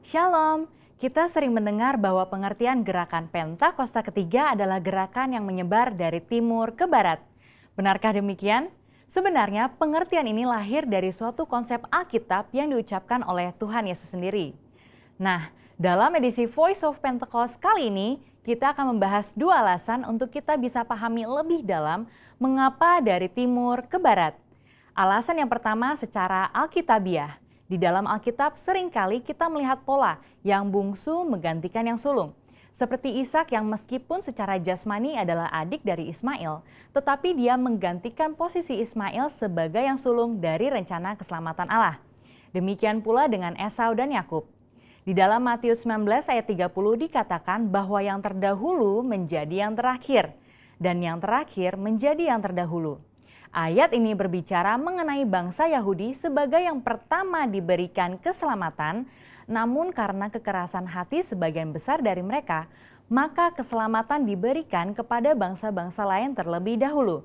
Shalom, kita sering mendengar bahwa pengertian gerakan Pentakosta ketiga adalah gerakan yang menyebar dari timur ke barat. Benarkah demikian? Sebenarnya pengertian ini lahir dari suatu konsep Alkitab yang diucapkan oleh Tuhan Yesus sendiri. Nah, dalam edisi Voice of Pentecost kali ini, kita akan membahas dua alasan untuk kita bisa pahami lebih dalam mengapa dari timur ke barat. Alasan yang pertama secara alkitabiah. Di dalam Alkitab seringkali kita melihat pola yang bungsu menggantikan yang sulung. Seperti Ishak yang meskipun secara jasmani adalah adik dari Ismail, tetapi dia menggantikan posisi Ismail sebagai yang sulung dari rencana keselamatan Allah. Demikian pula dengan Esau dan Yakub. Di dalam Matius 19 ayat 30 dikatakan bahwa yang terdahulu menjadi yang terakhir, dan yang terakhir menjadi yang terdahulu. Ayat ini berbicara mengenai bangsa Yahudi sebagai yang pertama diberikan keselamatan, namun karena kekerasan hati sebagian besar dari mereka, maka keselamatan diberikan kepada bangsa-bangsa lain terlebih dahulu.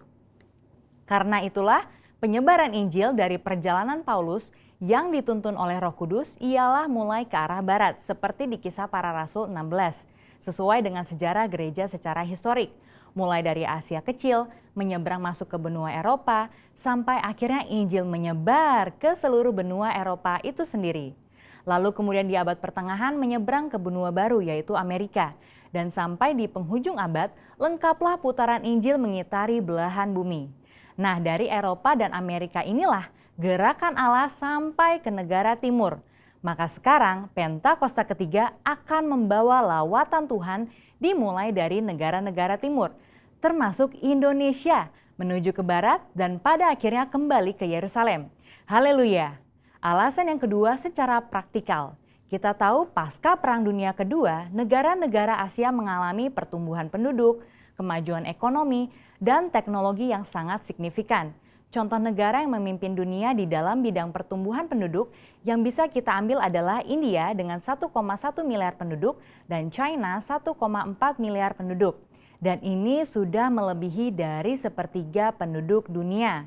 Karena itulah penyebaran Injil dari perjalanan Paulus yang dituntun oleh Roh Kudus ialah mulai ke arah barat, seperti di Kisah Para Rasul 16, sesuai dengan sejarah gereja secara historik. Mulai dari Asia Kecil, menyeberang masuk ke benua Eropa, sampai akhirnya Injil menyebar ke seluruh benua Eropa itu sendiri. Lalu kemudian di abad pertengahan menyeberang ke benua baru yaitu Amerika. Dan sampai di penghujung abad, lengkaplah putaran Injil mengitari belahan bumi. Nah, dari Eropa dan Amerika inilah gerakan Allah sampai ke negara timur. Maka sekarang Pentakosta ketiga akan membawa lawatan Tuhan dimulai dari negara-negara timur, termasuk Indonesia, menuju ke barat dan pada akhirnya kembali ke Yerusalem. Haleluya! Alasan yang kedua secara praktikal. Kita tahu pasca Perang Dunia Kedua, negara-negara Asia mengalami pertumbuhan penduduk, kemajuan ekonomi, dan teknologi yang sangat signifikan. Contoh negara yang memimpin dunia di dalam bidang pertumbuhan penduduk yang bisa kita ambil adalah India dengan 1,1 miliar penduduk dan China 1,4 miliar penduduk. Dan ini sudah melebihi dari sepertiga penduduk dunia.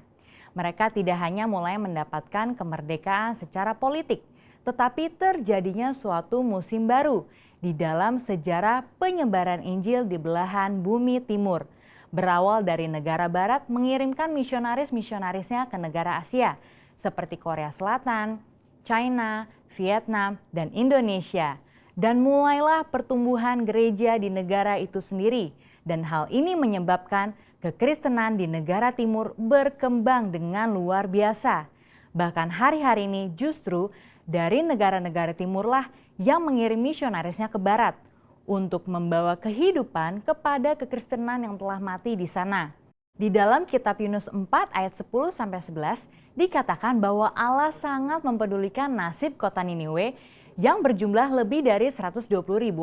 Mereka tidak hanya mulai mendapatkan kemerdekaan secara politik, tetapi terjadinya suatu musim baru di dalam sejarah penyebaran Injil di belahan bumi timur. Berawal dari negara barat mengirimkan misionaris-misionarisnya ke negara Asia seperti Korea Selatan, China, Vietnam, dan Indonesia. Dan mulailah pertumbuhan gereja di negara itu sendiri. Dan hal ini menyebabkan kekristenan di negara timur berkembang dengan luar biasa. Bahkan hari-hari ini justru dari negara-negara timurlah yang mengirim misionarisnya ke barat untuk membawa kehidupan kepada kekristenan yang telah mati di sana. Di dalam kitab Yunus 4 ayat 10-11 dikatakan bahwa Allah sangat mempedulikan nasib kota Niniwe yang berjumlah lebih dari 120.000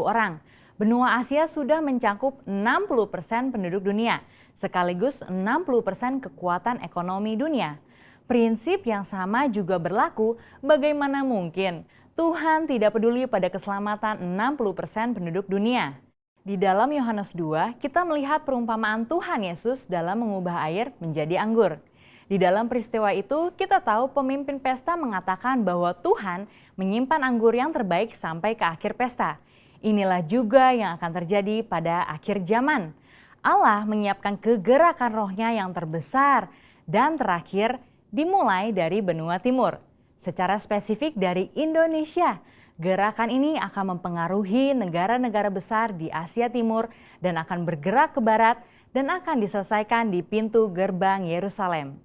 orang. Benua Asia sudah mencakup 60% penduduk dunia, sekaligus 60% kekuatan ekonomi dunia. Prinsip yang sama juga berlaku, bagaimana mungkin Tuhan tidak peduli pada keselamatan 60% penduduk dunia. Di dalam Yohanes 2, kita melihat perumpamaan Tuhan Yesus dalam mengubah air menjadi anggur. Di dalam peristiwa itu, kita tahu pemimpin pesta mengatakan bahwa Tuhan menyimpan anggur yang terbaik sampai ke akhir pesta. Inilah juga yang akan terjadi pada akhir zaman. Allah menyiapkan kegerakan rohnya yang terbesar dan terakhir dimulai dari benua timur. Secara spesifik dari Indonesia, gerakan ini akan mempengaruhi negara-negara besar di Asia Timur dan akan bergerak ke barat dan akan diselesaikan di pintu gerbang Yerusalem.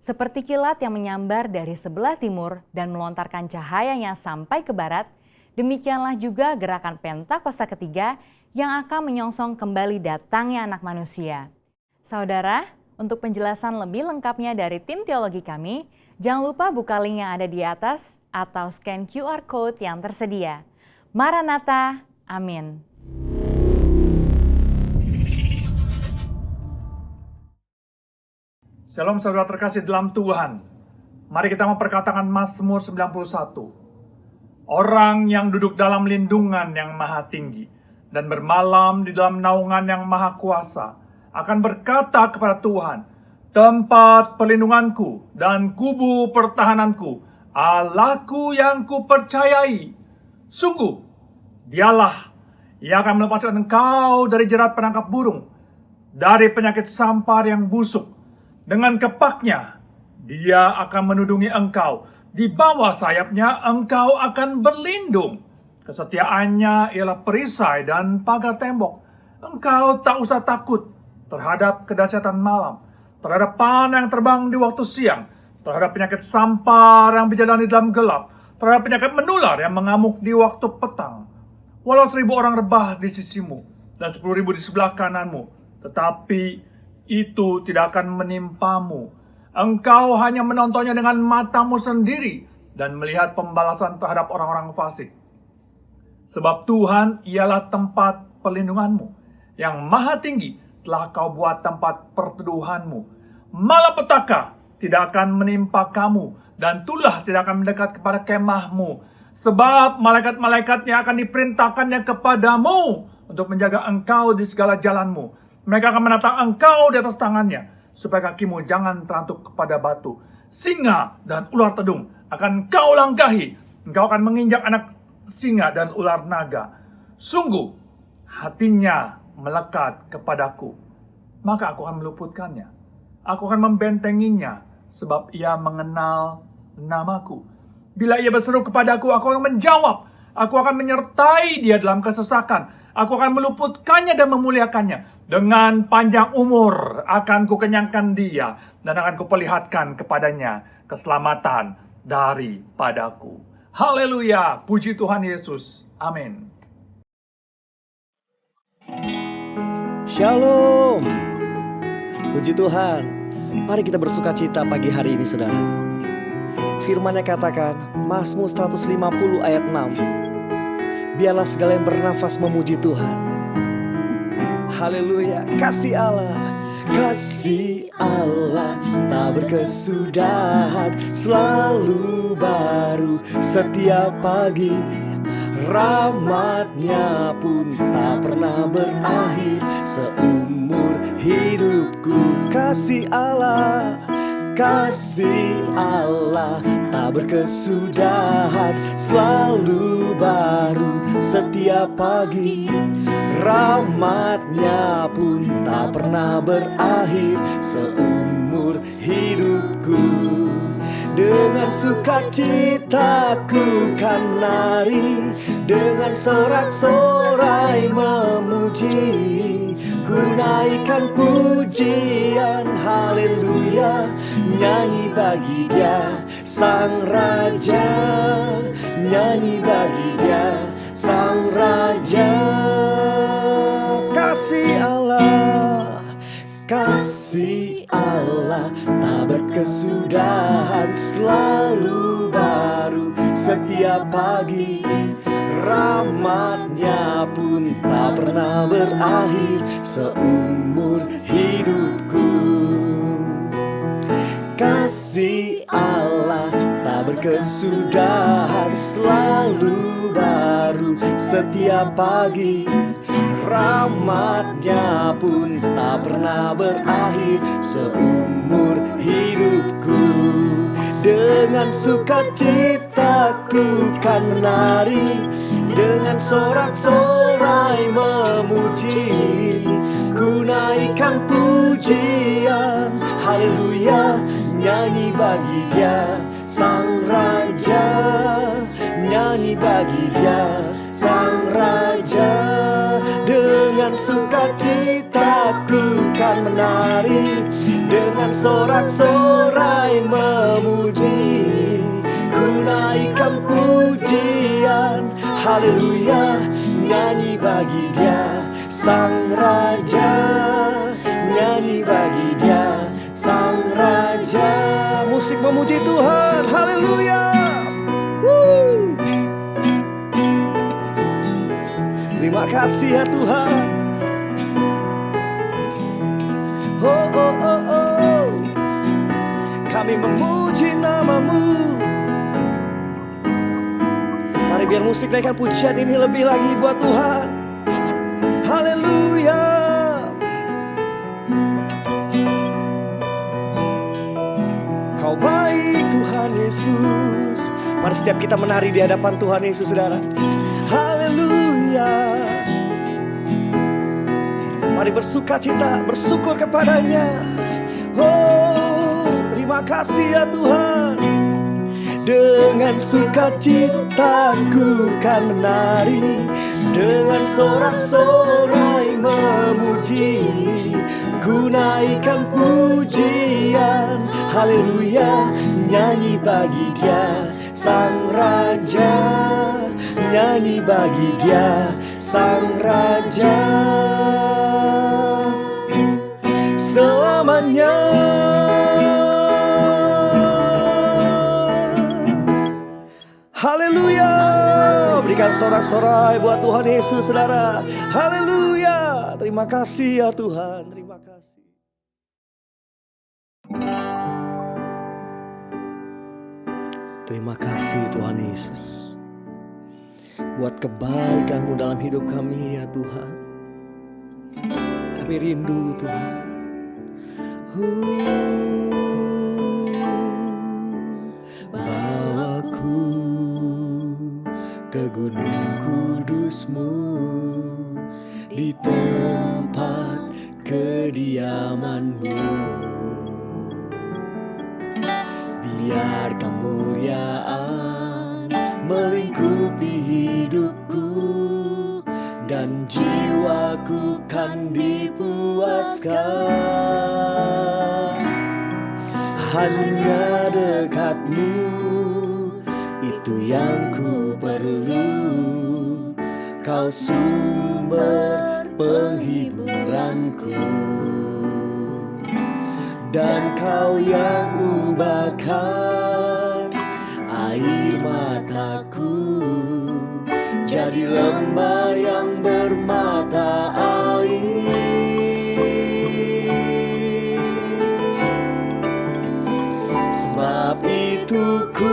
Seperti kilat yang menyambar dari sebelah timur dan melontarkan cahayanya sampai ke barat, demikianlah juga gerakan Pentakosta ketiga yang akan menyongsong kembali datangnya Anak Manusia. Saudara, untuk penjelasan lebih lengkapnya dari tim teologi kami, jangan lupa buka link yang ada di atas atau scan QR Code yang tersedia. Maranatha, amin. Shalom saudara terkasih dalam Tuhan. Mari kita memperkatakan Mazmur 91. Orang yang duduk dalam lindungan yang maha tinggi dan bermalam di dalam naungan yang maha kuasa akan berkata kepada Tuhan, tempat perlindunganku dan kubu pertahananku, Allahku yang kupercayai. Sungguh, dialah yang akan melepaskan engkau dari jerat penangkap burung, dari penyakit sampar yang busuk. Dengan kepaknya, dia akan menudungi engkau. Di bawah sayapnya, engkau akan berlindung. Kesetiaannya ialah perisai dan pagar tembok. Engkau tak usah takut terhadap kedahsyatan malam, terhadap panah yang terbang di waktu siang, terhadap penyakit sampar yang berjalan di dalam gelap, terhadap penyakit menular yang mengamuk di waktu petang. Walau 1.000 orang rebah di sisimu dan 10.000 di sebelah kananmu, tetapi itu tidak akan menimpamu. Engkau hanya menontonnya dengan matamu sendiri dan melihat pembalasan terhadap orang-orang fasik. Sebab Tuhan ialah tempat perlindunganmu, yang maha tinggi telah kau buat tempat perteduhanmu. Malapetaka tidak akan menimpa kamu, dan tulah tidak akan mendekat kepada kemahmu. Sebab malaikat-malaikatnya akan diperintahkannya kepadamu untuk menjaga engkau di segala jalanmu. Mereka akan menatang engkau di atas tangannya, supaya kakimu jangan terantuk kepada batu. Singa dan ular tedung akan kau langkahi. Engkau akan menginjak anak singa dan ular naga. Sungguh, hatinya melekat kepadaku, maka aku akan meluputkannya. Aku akan membentenginya, sebab ia mengenal namaku. Bila ia berseru kepadaku, aku akan menjawab. Aku akan menyertai dia dalam kesesakan. Aku akan meluputkannya dan memuliakannya. Dengan panjang umur akan kukenyangkan dia, dan akan kuperlihatkan kepadanya keselamatan daripadaku. Haleluya, puji Tuhan Yesus. Amin. Shalom. Puji Tuhan. Mari kita bersuka cita pagi hari ini, saudara. Firman-Nya katakan, Mazmur 150 ayat 6. Biarlah segala yang bernafas memuji Tuhan. Haleluya. Kasih Allah, kasih Allah tak berkesudahan, selalu baru setiap pagi. Rahmat-Nya pun tak pernah berakhir seumur hidupku. Kasih Allah, kasih Allah tak berkesudahan, selalu baru setiap pagi. Rahmat-Nya pun tak pernah berakhir seumur hidupku. Dengan sukacita ku kan lari, dengan sorak-sorai memuji. Ku naikkan pujian, haleluya, nyanyi bagi Dia Sang Raja, nyanyi bagi Dia Sang Raja. Kasih Allah, kasih Allah tak berkesudahan, selalu baru setiap pagi. Rahmat-Nya pun tak pernah berakhir seumur hidupku. Kasih Allah tak berkesudahan, selalu baru setiap pagi. Rahmat-Nya pun tak pernah berakhir seumur hidupku. Dengan sukacita ku kan menari, dengan sorak-sorai memuji. Ku naikkan pujian, haleluya, nyanyi bagi Dia Sang Raja, nyanyi bagi Dia Sang Raja. Dengan sukacita ku kan menari, dengan sorak-sorai memuji. Ku naikkan pujian, haleluya, nyanyi bagi Dia Sang Raja, nyanyi bagi Dia Sang Raja. Musik memuji Tuhan, haleluya. Terima kasih ya Tuhan. Oh, oh, oh, oh. Kami memuji nama-Mu. Mari biar musik naikkan pujian ini lebih lagi buat Tuhan. Haleluya. Kau baik Tuhan Yesus, Mari setiap kita menari di hadapan Tuhan Yesus, saudara. Haleluya. Mari bersukacita, bersyukur kepadanya. Oh, terima kasih ya Tuhan. Dengan sukacitaku kan menari, dengan sorak-sorai memuji, ku naikkan pujian. Haleluya, nyanyi bagi Dia Sang Raja, nyanyi bagi Dia Sang Raja selamanya. Haleluya. Berikan sorak-sorai buat Tuhan Yesus, saudara. Haleluya. Terima kasih ya Tuhan. Terima kasih. Terima kasih Tuhan Yesus, buat kebaikan-Mu dalam hidup kami ya Tuhan. Kami rindu Tuhan. Bawaku ke gunung kudus-Mu, di tempat kediaman-Mu. Biar kemuliaan melingkupi hidupku, dan jiwaku kan dipuaskan. Hanya dekat-Mu, itu yang ku perlu. Kau sumber penghiburanku, dan Kau yang ubahkan air mataku jadi lembah yang bermata air. Sebab itu ku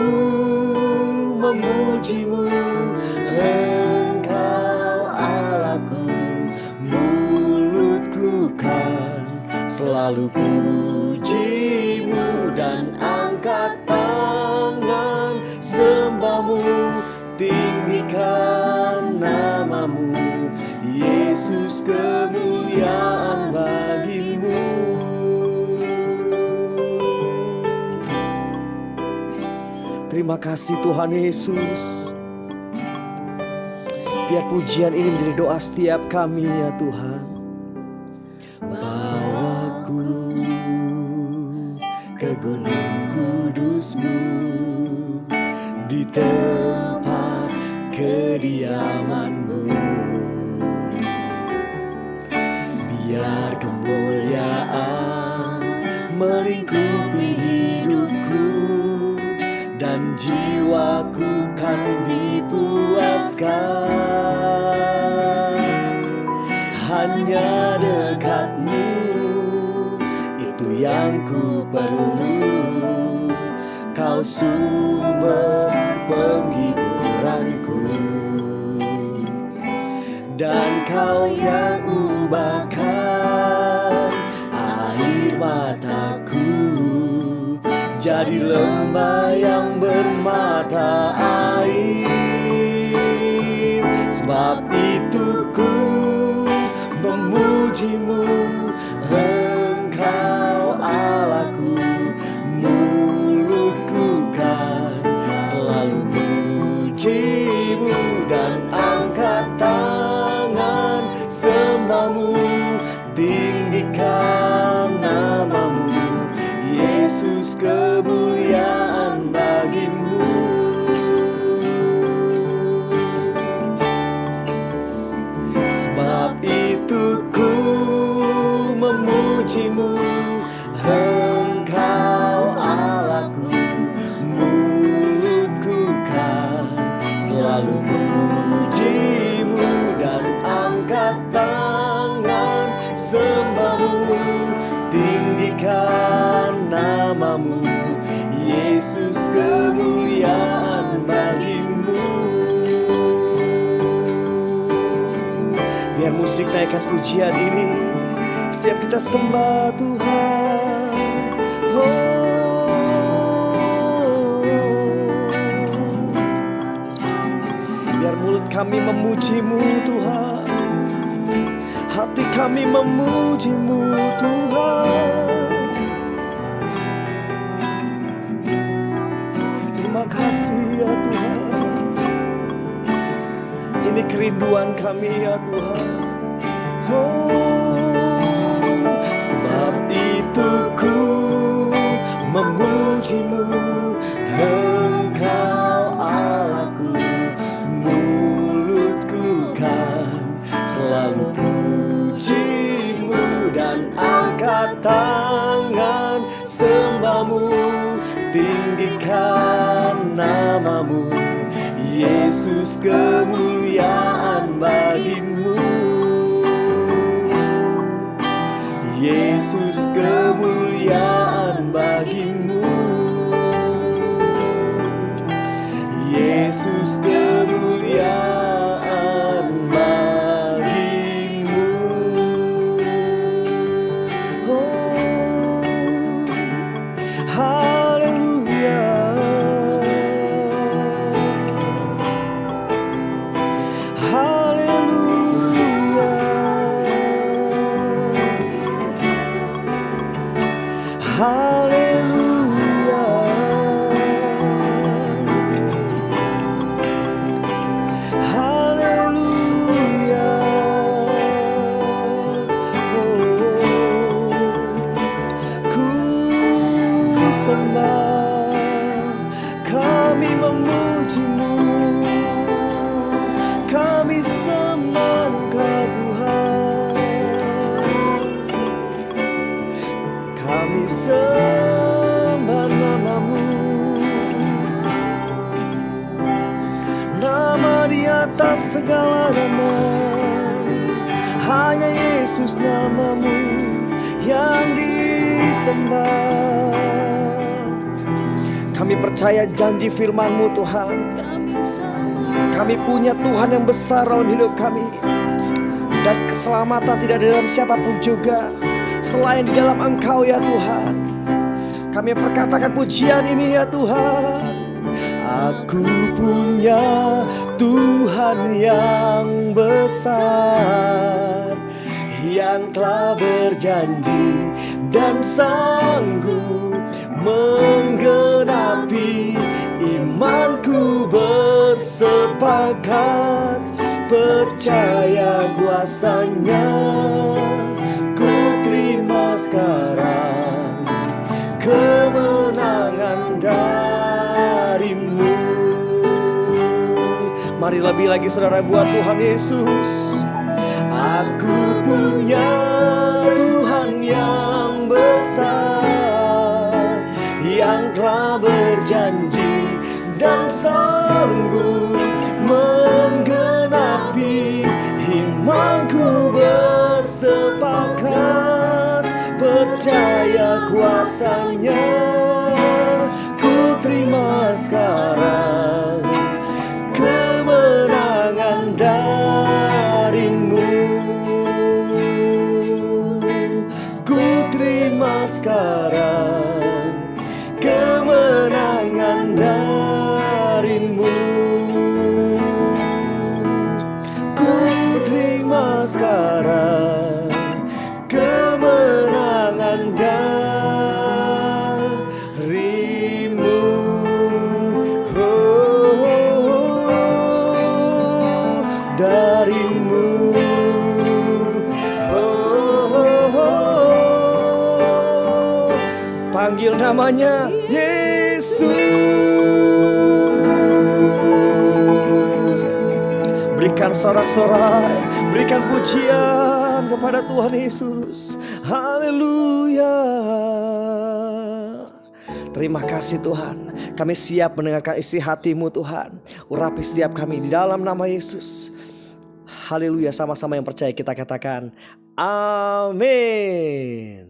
memuji-Mu, Engkau Allahku. Mulutku kan selalu puji-Mu, dan angkat tangan sembah-Mu, tinggikan nama-Mu. Yesus, kemuliaan bagi-Mu. Terima kasih Tuhan Yesus. Biar pujian ini menjadi doa setiap kami ya Tuhan. Bawaku ke gunung kudus-Mu, di tempat kediaman-Mu. Biar kemuliaan melingkupi hidupku, dan jiwaku kan dipuaskan. Hanya dekat-Mu, itu yang ku perlu. Kau sumber penghiburanku, dan Kau yang ubahkan air mataku jadi lembah yang bermata air. Sebab itu ku memuji-Mu, Engkau Allahku. Mulutku kan selalu puji-Mu, dan angkat tangan sembah-Mu, tinggikan nama-Mu. Yesus, kemuliaan bagi-Mu. Sebab itu ku memuji-Mu, Engkau Allahku. Mulutku kan selalu puji-Mu, dan angkat tangan sembah-Mu, tinggikan nama-Mu. Yesus, kemuliaan bagi-Mu. Biar musik naikkan pujian ini, setiap kita sembah Tuhan. Oh, Biar mulut kami memuji-Mu Tuhan, hati kami memuji-Mu Tuhan. Terima kasih ya Tuhan. Ini kerinduan kami ya Tuhan. Oh, sebab itu ku memuji-Mu, Engkau Allahku. Mulutku kan selalu puji-Mu dan angkat tangan sembah-Mu, tinggikan nama-Mu, Yesus, kemuliaan bagi-Mu. Yesus, kemuliaan bagi-Mu. Yesus, kemuliaan bagi-Mu. Oh, haleluya. Haleluya. Haleluya. Haleluya. Oh, ku sembah, kami memuji-Mu, kami sembah Engkau Tuhan, kami sembah nama-Mu, nama di atas segala nama, hanya Yesus nama-Mu yang disembah. Kami percaya janji firman-Mu Tuhan. Kami punya Tuhan yang besar dalam hidup kami, dan keselamatan tidak di dalam siapapun juga selain di dalam Engkau ya Tuhan. Kami perkatakan pujian ini ya Tuhan. Aku punya Tuhan yang besar, yang telah berjanji dan sanggup menggenapi. Imanku bersepakat, percaya kuasa-Nya. Ku terima sekarang kemenangan dari-Mu. Mari lebih lagi saudara buat Tuhan Yesus. Aku punya Tuhan yang besar, yang telah berjanji dan sanggup menggenapi. Imanku bersepakat, percaya kuasa-Nya. Ku terima sekarang kemenangan dari-Mu. Ku terima sekarang kemenangan dari-Mu. Ku terima sekarang kemenangan dari-Mu. Oh, dari-Mu. Oh, panggil namanya Yesus. Berikan sorak-sorai, berikan pujian kepada Tuhan Yesus. Haleluya. Terima kasih Tuhan. Kami siap mendengarkan isi hati-Mu Tuhan. Urapi setiap kami di dalam nama Yesus. Haleluya. Sama-sama yang percaya kita katakan amin.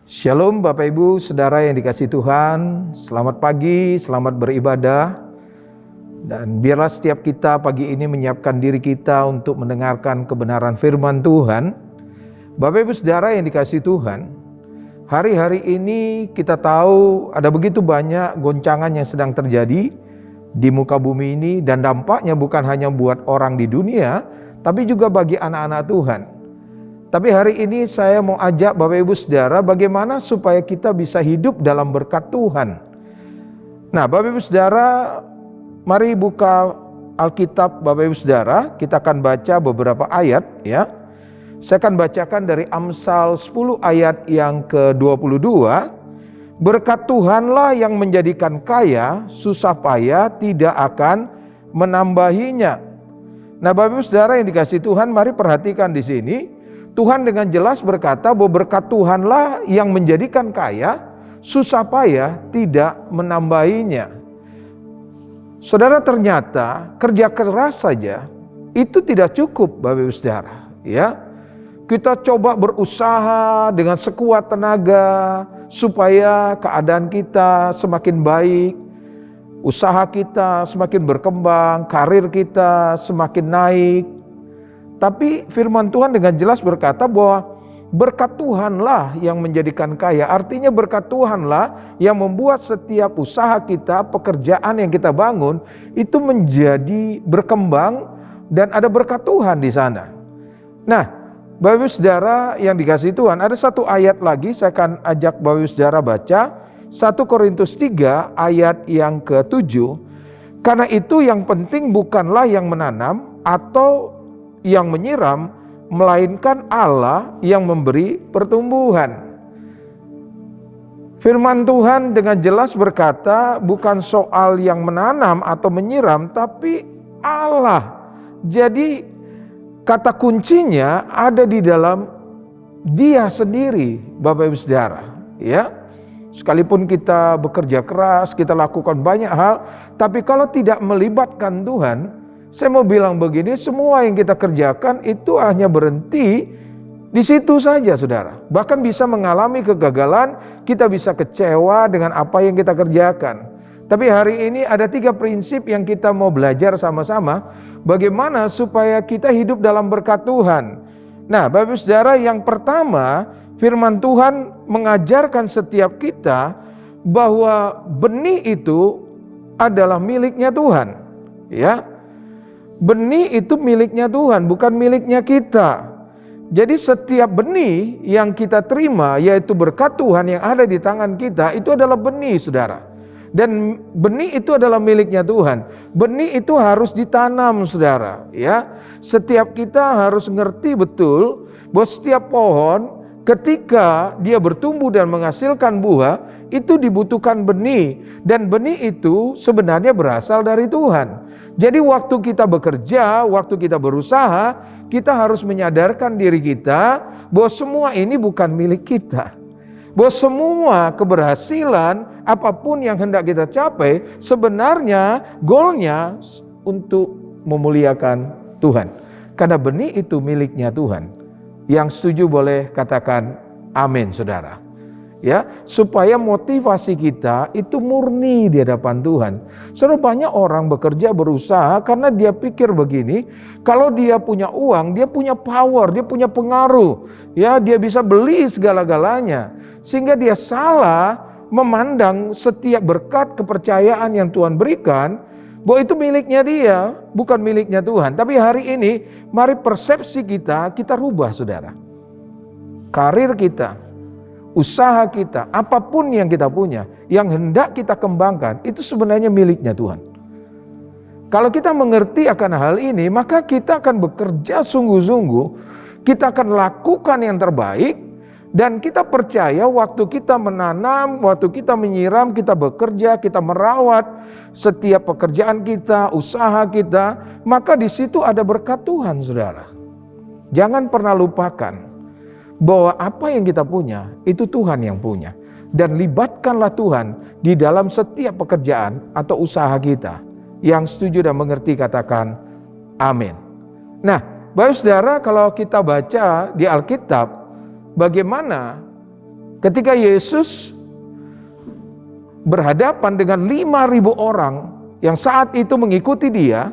Shalom Bapak Ibu Saudara yang dikasihi Tuhan. Selamat pagi, selamat beribadah. Dan biarlah setiap kita pagi ini menyiapkan diri kita untuk mendengarkan kebenaran firman Tuhan. Bapak Ibu Saudara yang dikasihi Tuhan, hari-hari ini kita tahu ada begitu banyak goncangan yang sedang terjadi di muka bumi ini, dan dampaknya bukan hanya buat orang di dunia, tapi juga bagi anak-anak Tuhan. Tapi hari ini saya mau ajak Bapak Ibu Saudara bagaimana supaya kita bisa hidup dalam berkat Tuhan. Nah, Bapak Ibu Saudara, mari buka Alkitab Bapak Ibu Saudara, kita akan baca beberapa ayat ya. Saya akan bacakan dari Amsal 10 ayat yang ke-22. Berkat Tuhanlah yang menjadikan kaya, susah payah tidak akan menambahinya. Nah, Bapak Ibu Saudara yang dikasihi Tuhan, mari perhatikan di sini. Tuhan dengan jelas berkata bahwa berkat Tuhanlah yang menjadikan kaya, susah payah tidak menambahinya. Saudara, ternyata kerja keras saja itu tidak cukup, Bapak Ibu Saudara, ya. Kita coba berusaha dengan sekuat tenaga supaya keadaan kita semakin baik, usaha kita semakin berkembang, karir kita semakin naik. Tapi firman Tuhan dengan jelas berkata bahwa berkat Tuhanlah yang menjadikan kaya. Artinya berkat Tuhanlah yang membuat setiap usaha kita, pekerjaan yang kita bangun itu menjadi berkembang dan ada berkat Tuhan di sana. Nah, Bapak Ibu Saudara yang dikasihi Tuhan, ada satu ayat lagi saya akan ajak Bapak Ibu Saudara baca, 1 Korintus 3 ayat yang ke-7. Karena itu yang penting bukanlah yang menanam atau yang menyiram, melainkan Allah yang memberi pertumbuhan. Firman Tuhan dengan jelas berkata bukan soal yang menanam atau menyiram, tapi Allah. Jadi kata kuncinya ada di dalam Dia sendiri, Bapak Ibu Saudara, ya. Sekalipun kita bekerja keras, kita lakukan banyak hal, tapi kalau tidak melibatkan Tuhan, saya mau bilang begini, semua yang kita kerjakan itu hanya berhenti di situ saja, Saudara. Bahkan bisa mengalami kegagalan, kita bisa kecewa dengan apa yang kita kerjakan. Tapi hari ini ada 3 prinsip yang kita mau belajar sama-sama, bagaimana supaya kita hidup dalam berkat Tuhan. Nah, Bapak Ibu Saudara, yang pertama, firman Tuhan mengajarkan setiap kita bahwa benih itu adalah miliknya Tuhan. Ya, benih itu miliknya Tuhan, bukan miliknya kita. Jadi setiap benih yang kita terima, yaitu berkat Tuhan yang ada di tangan kita, itu adalah benih, Saudara. Dan benih itu adalah miliknya Tuhan. Benih itu harus ditanam, Saudara, ya. Setiap kita harus ngerti betul bahwa setiap pohon ketika dia bertumbuh dan menghasilkan buah, itu dibutuhkan benih, dan benih itu sebenarnya berasal dari Tuhan. Jadi waktu kita bekerja, waktu kita berusaha, kita harus menyadarkan diri kita bahwa semua ini bukan milik kita. Bahwa semua keberhasilan apapun yang hendak kita capai sebenarnya goalnya untuk memuliakan Tuhan. Karena benih itu miliknya Tuhan. Yang setuju boleh katakan amin, Saudara. Ya, supaya motivasi kita itu murni di hadapan Tuhan. Saudara, banyak orang bekerja berusaha karena dia pikir begini, kalau dia punya uang, dia punya power, dia punya pengaruh, ya, dia bisa beli segala-galanya. Sehingga dia salah memandang setiap berkat kepercayaan yang Tuhan berikan bahwa itu miliknya dia, bukan miliknya Tuhan. Tapi hari ini mari persepsi kita rubah, Saudara. Karir kita, usaha kita, apapun yang kita punya, yang hendak kita kembangkan, itu sebenarnya miliknya Tuhan. Kalau kita mengerti akan hal ini, maka kita akan bekerja sungguh-sungguh, kita akan lakukan yang terbaik, dan kita percaya waktu kita menanam, waktu kita menyiram, kita bekerja, kita merawat setiap pekerjaan kita, usaha kita, maka di situ ada berkat Tuhan, Saudara. Jangan pernah lupakan bahwa apa yang kita punya, itu Tuhan yang punya. Dan libatkanlah Tuhan di dalam setiap pekerjaan atau usaha kita. Yang setuju dan mengerti katakan amin. Nah, Bapak Saudara, kalau kita baca di Alkitab, bagaimana ketika Yesus berhadapan dengan 5.000 orang yang saat itu mengikuti dia,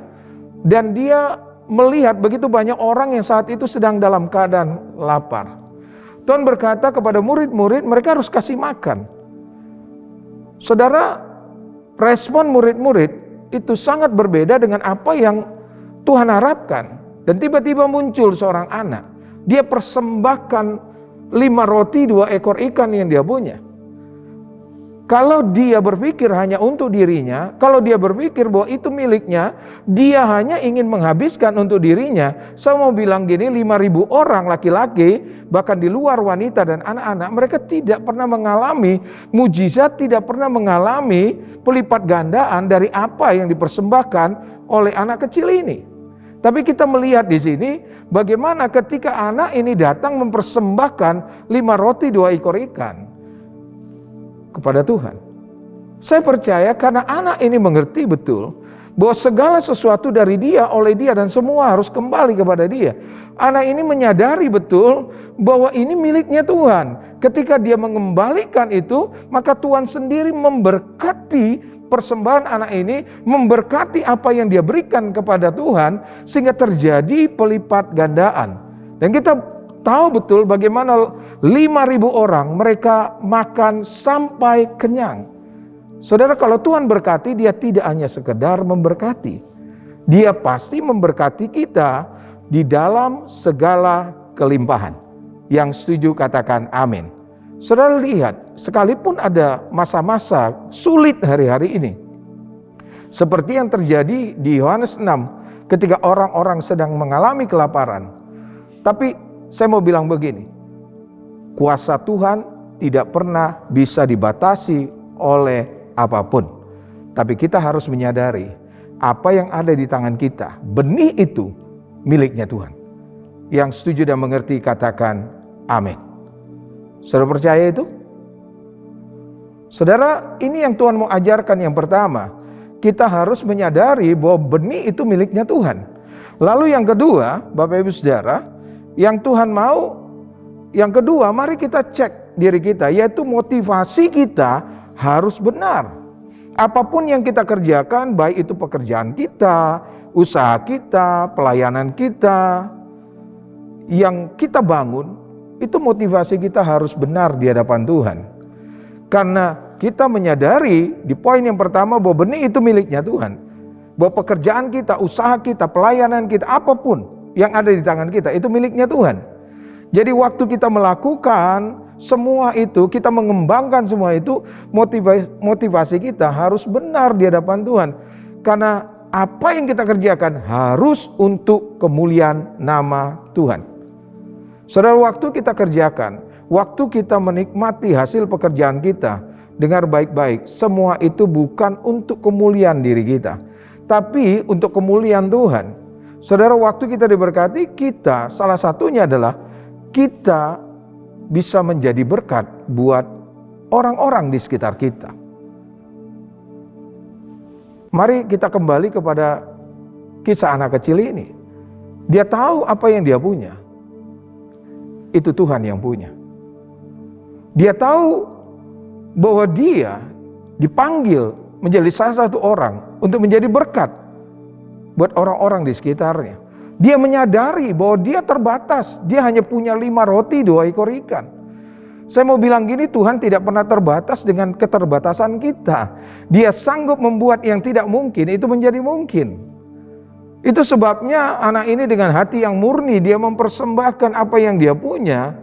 dan dia melihat begitu banyak orang yang saat itu sedang dalam keadaan lapar. Tuhan berkata kepada murid-murid, mereka harus kasih makan. Saudara, respon murid-murid itu sangat berbeda dengan apa yang Tuhan harapkan. Dan tiba-tiba muncul seorang anak. Dia persembahkan 5 roti 2 ekor ikan yang dia punya. Kalau dia berpikir hanya untuk dirinya, kalau dia berpikir bahwa itu miliknya, dia hanya ingin menghabiskan untuk dirinya. Saya mau bilang gini, 5.000 orang laki-laki, bahkan di luar wanita dan anak-anak, mereka tidak pernah mengalami mujizat, tidak pernah mengalami pelipat gandaan dari apa yang dipersembahkan oleh anak kecil ini. Tapi kita melihat di sini, bagaimana ketika anak ini datang mempersembahkan 5 roti 2 ekor ikan kepada Tuhan. Saya percaya karena anak ini mengerti betul bahwa segala sesuatu dari dia, oleh dia, dan semua harus kembali kepada dia. Anak ini menyadari betul bahwa ini miliknya Tuhan. Ketika dia mengembalikan itu, maka Tuhan sendiri memberkati persembahan anak ini, memberkati apa yang dia berikan kepada Tuhan, sehingga terjadi pelipat gandaan. Dan kita tahu betul bagaimana 5.000 orang mereka makan sampai kenyang. Saudara, kalau Tuhan berkati, dia tidak hanya sekedar memberkati. Dia pasti memberkati kita di dalam segala kelimpahan. Yang setuju katakan amin. Saudara lihat, sekalipun ada masa-masa sulit hari-hari ini, seperti yang terjadi di Yohanes 6 ketika orang-orang sedang mengalami kelaparan. Tapi saya mau bilang begini, kuasa Tuhan tidak pernah bisa dibatasi oleh apapun. Tapi kita harus menyadari apa yang ada di tangan kita, benih itu miliknya Tuhan. Yang setuju dan mengerti katakan amin. Saudara percaya itu? Saudara, ini yang Tuhan mau ajarkan yang pertama. Kita harus menyadari bahwa benih itu miliknya Tuhan. Lalu yang kedua, Bapak Ibu Saudara, yang Tuhan mau, yang kedua, mari kita cek diri kita, yaitu motivasi kita harus benar. Apapun yang kita kerjakan, baik itu pekerjaan kita, usaha kita, pelayanan kita, yang kita bangun, itu motivasi kita harus benar di hadapan Tuhan. Karena kita menyadari di poin yang pertama bahwa benih itu miliknya Tuhan. Bahwa pekerjaan kita, usaha kita, pelayanan kita, apapun yang ada di tangan kita, itu miliknya Tuhan. Jadi waktu kita melakukan semua itu, kita mengembangkan semua itu, motivasi kita harus benar di hadapan Tuhan. Karena apa yang kita kerjakan harus untuk kemuliaan nama Tuhan. Saudara, waktu kita kerjakan, waktu kita menikmati hasil pekerjaan kita, dengar baik-baik, semua itu bukan untuk kemuliaan diri kita, tapi untuk kemuliaan Tuhan. Saudara, waktu kita diberkati, kita salah satunya adalah kita bisa menjadi berkat buat orang-orang di sekitar kita. Mari kita kembali kepada kisah anak kecil ini. Dia tahu apa yang dia punya. Itu Tuhan yang punya. Dia tahu bahwa dia dipanggil menjadi salah satu orang untuk menjadi berkat buat orang-orang di sekitarnya. Dia menyadari bahwa dia terbatas. Dia hanya punya 5 roti 2 ekor ikan. Saya mau bilang gini, Tuhan tidak pernah terbatas dengan keterbatasan kita. Dia sanggup membuat yang tidak mungkin itu menjadi mungkin. Itu sebabnya anak ini dengan hati yang murni, dia mempersembahkan apa yang dia punya.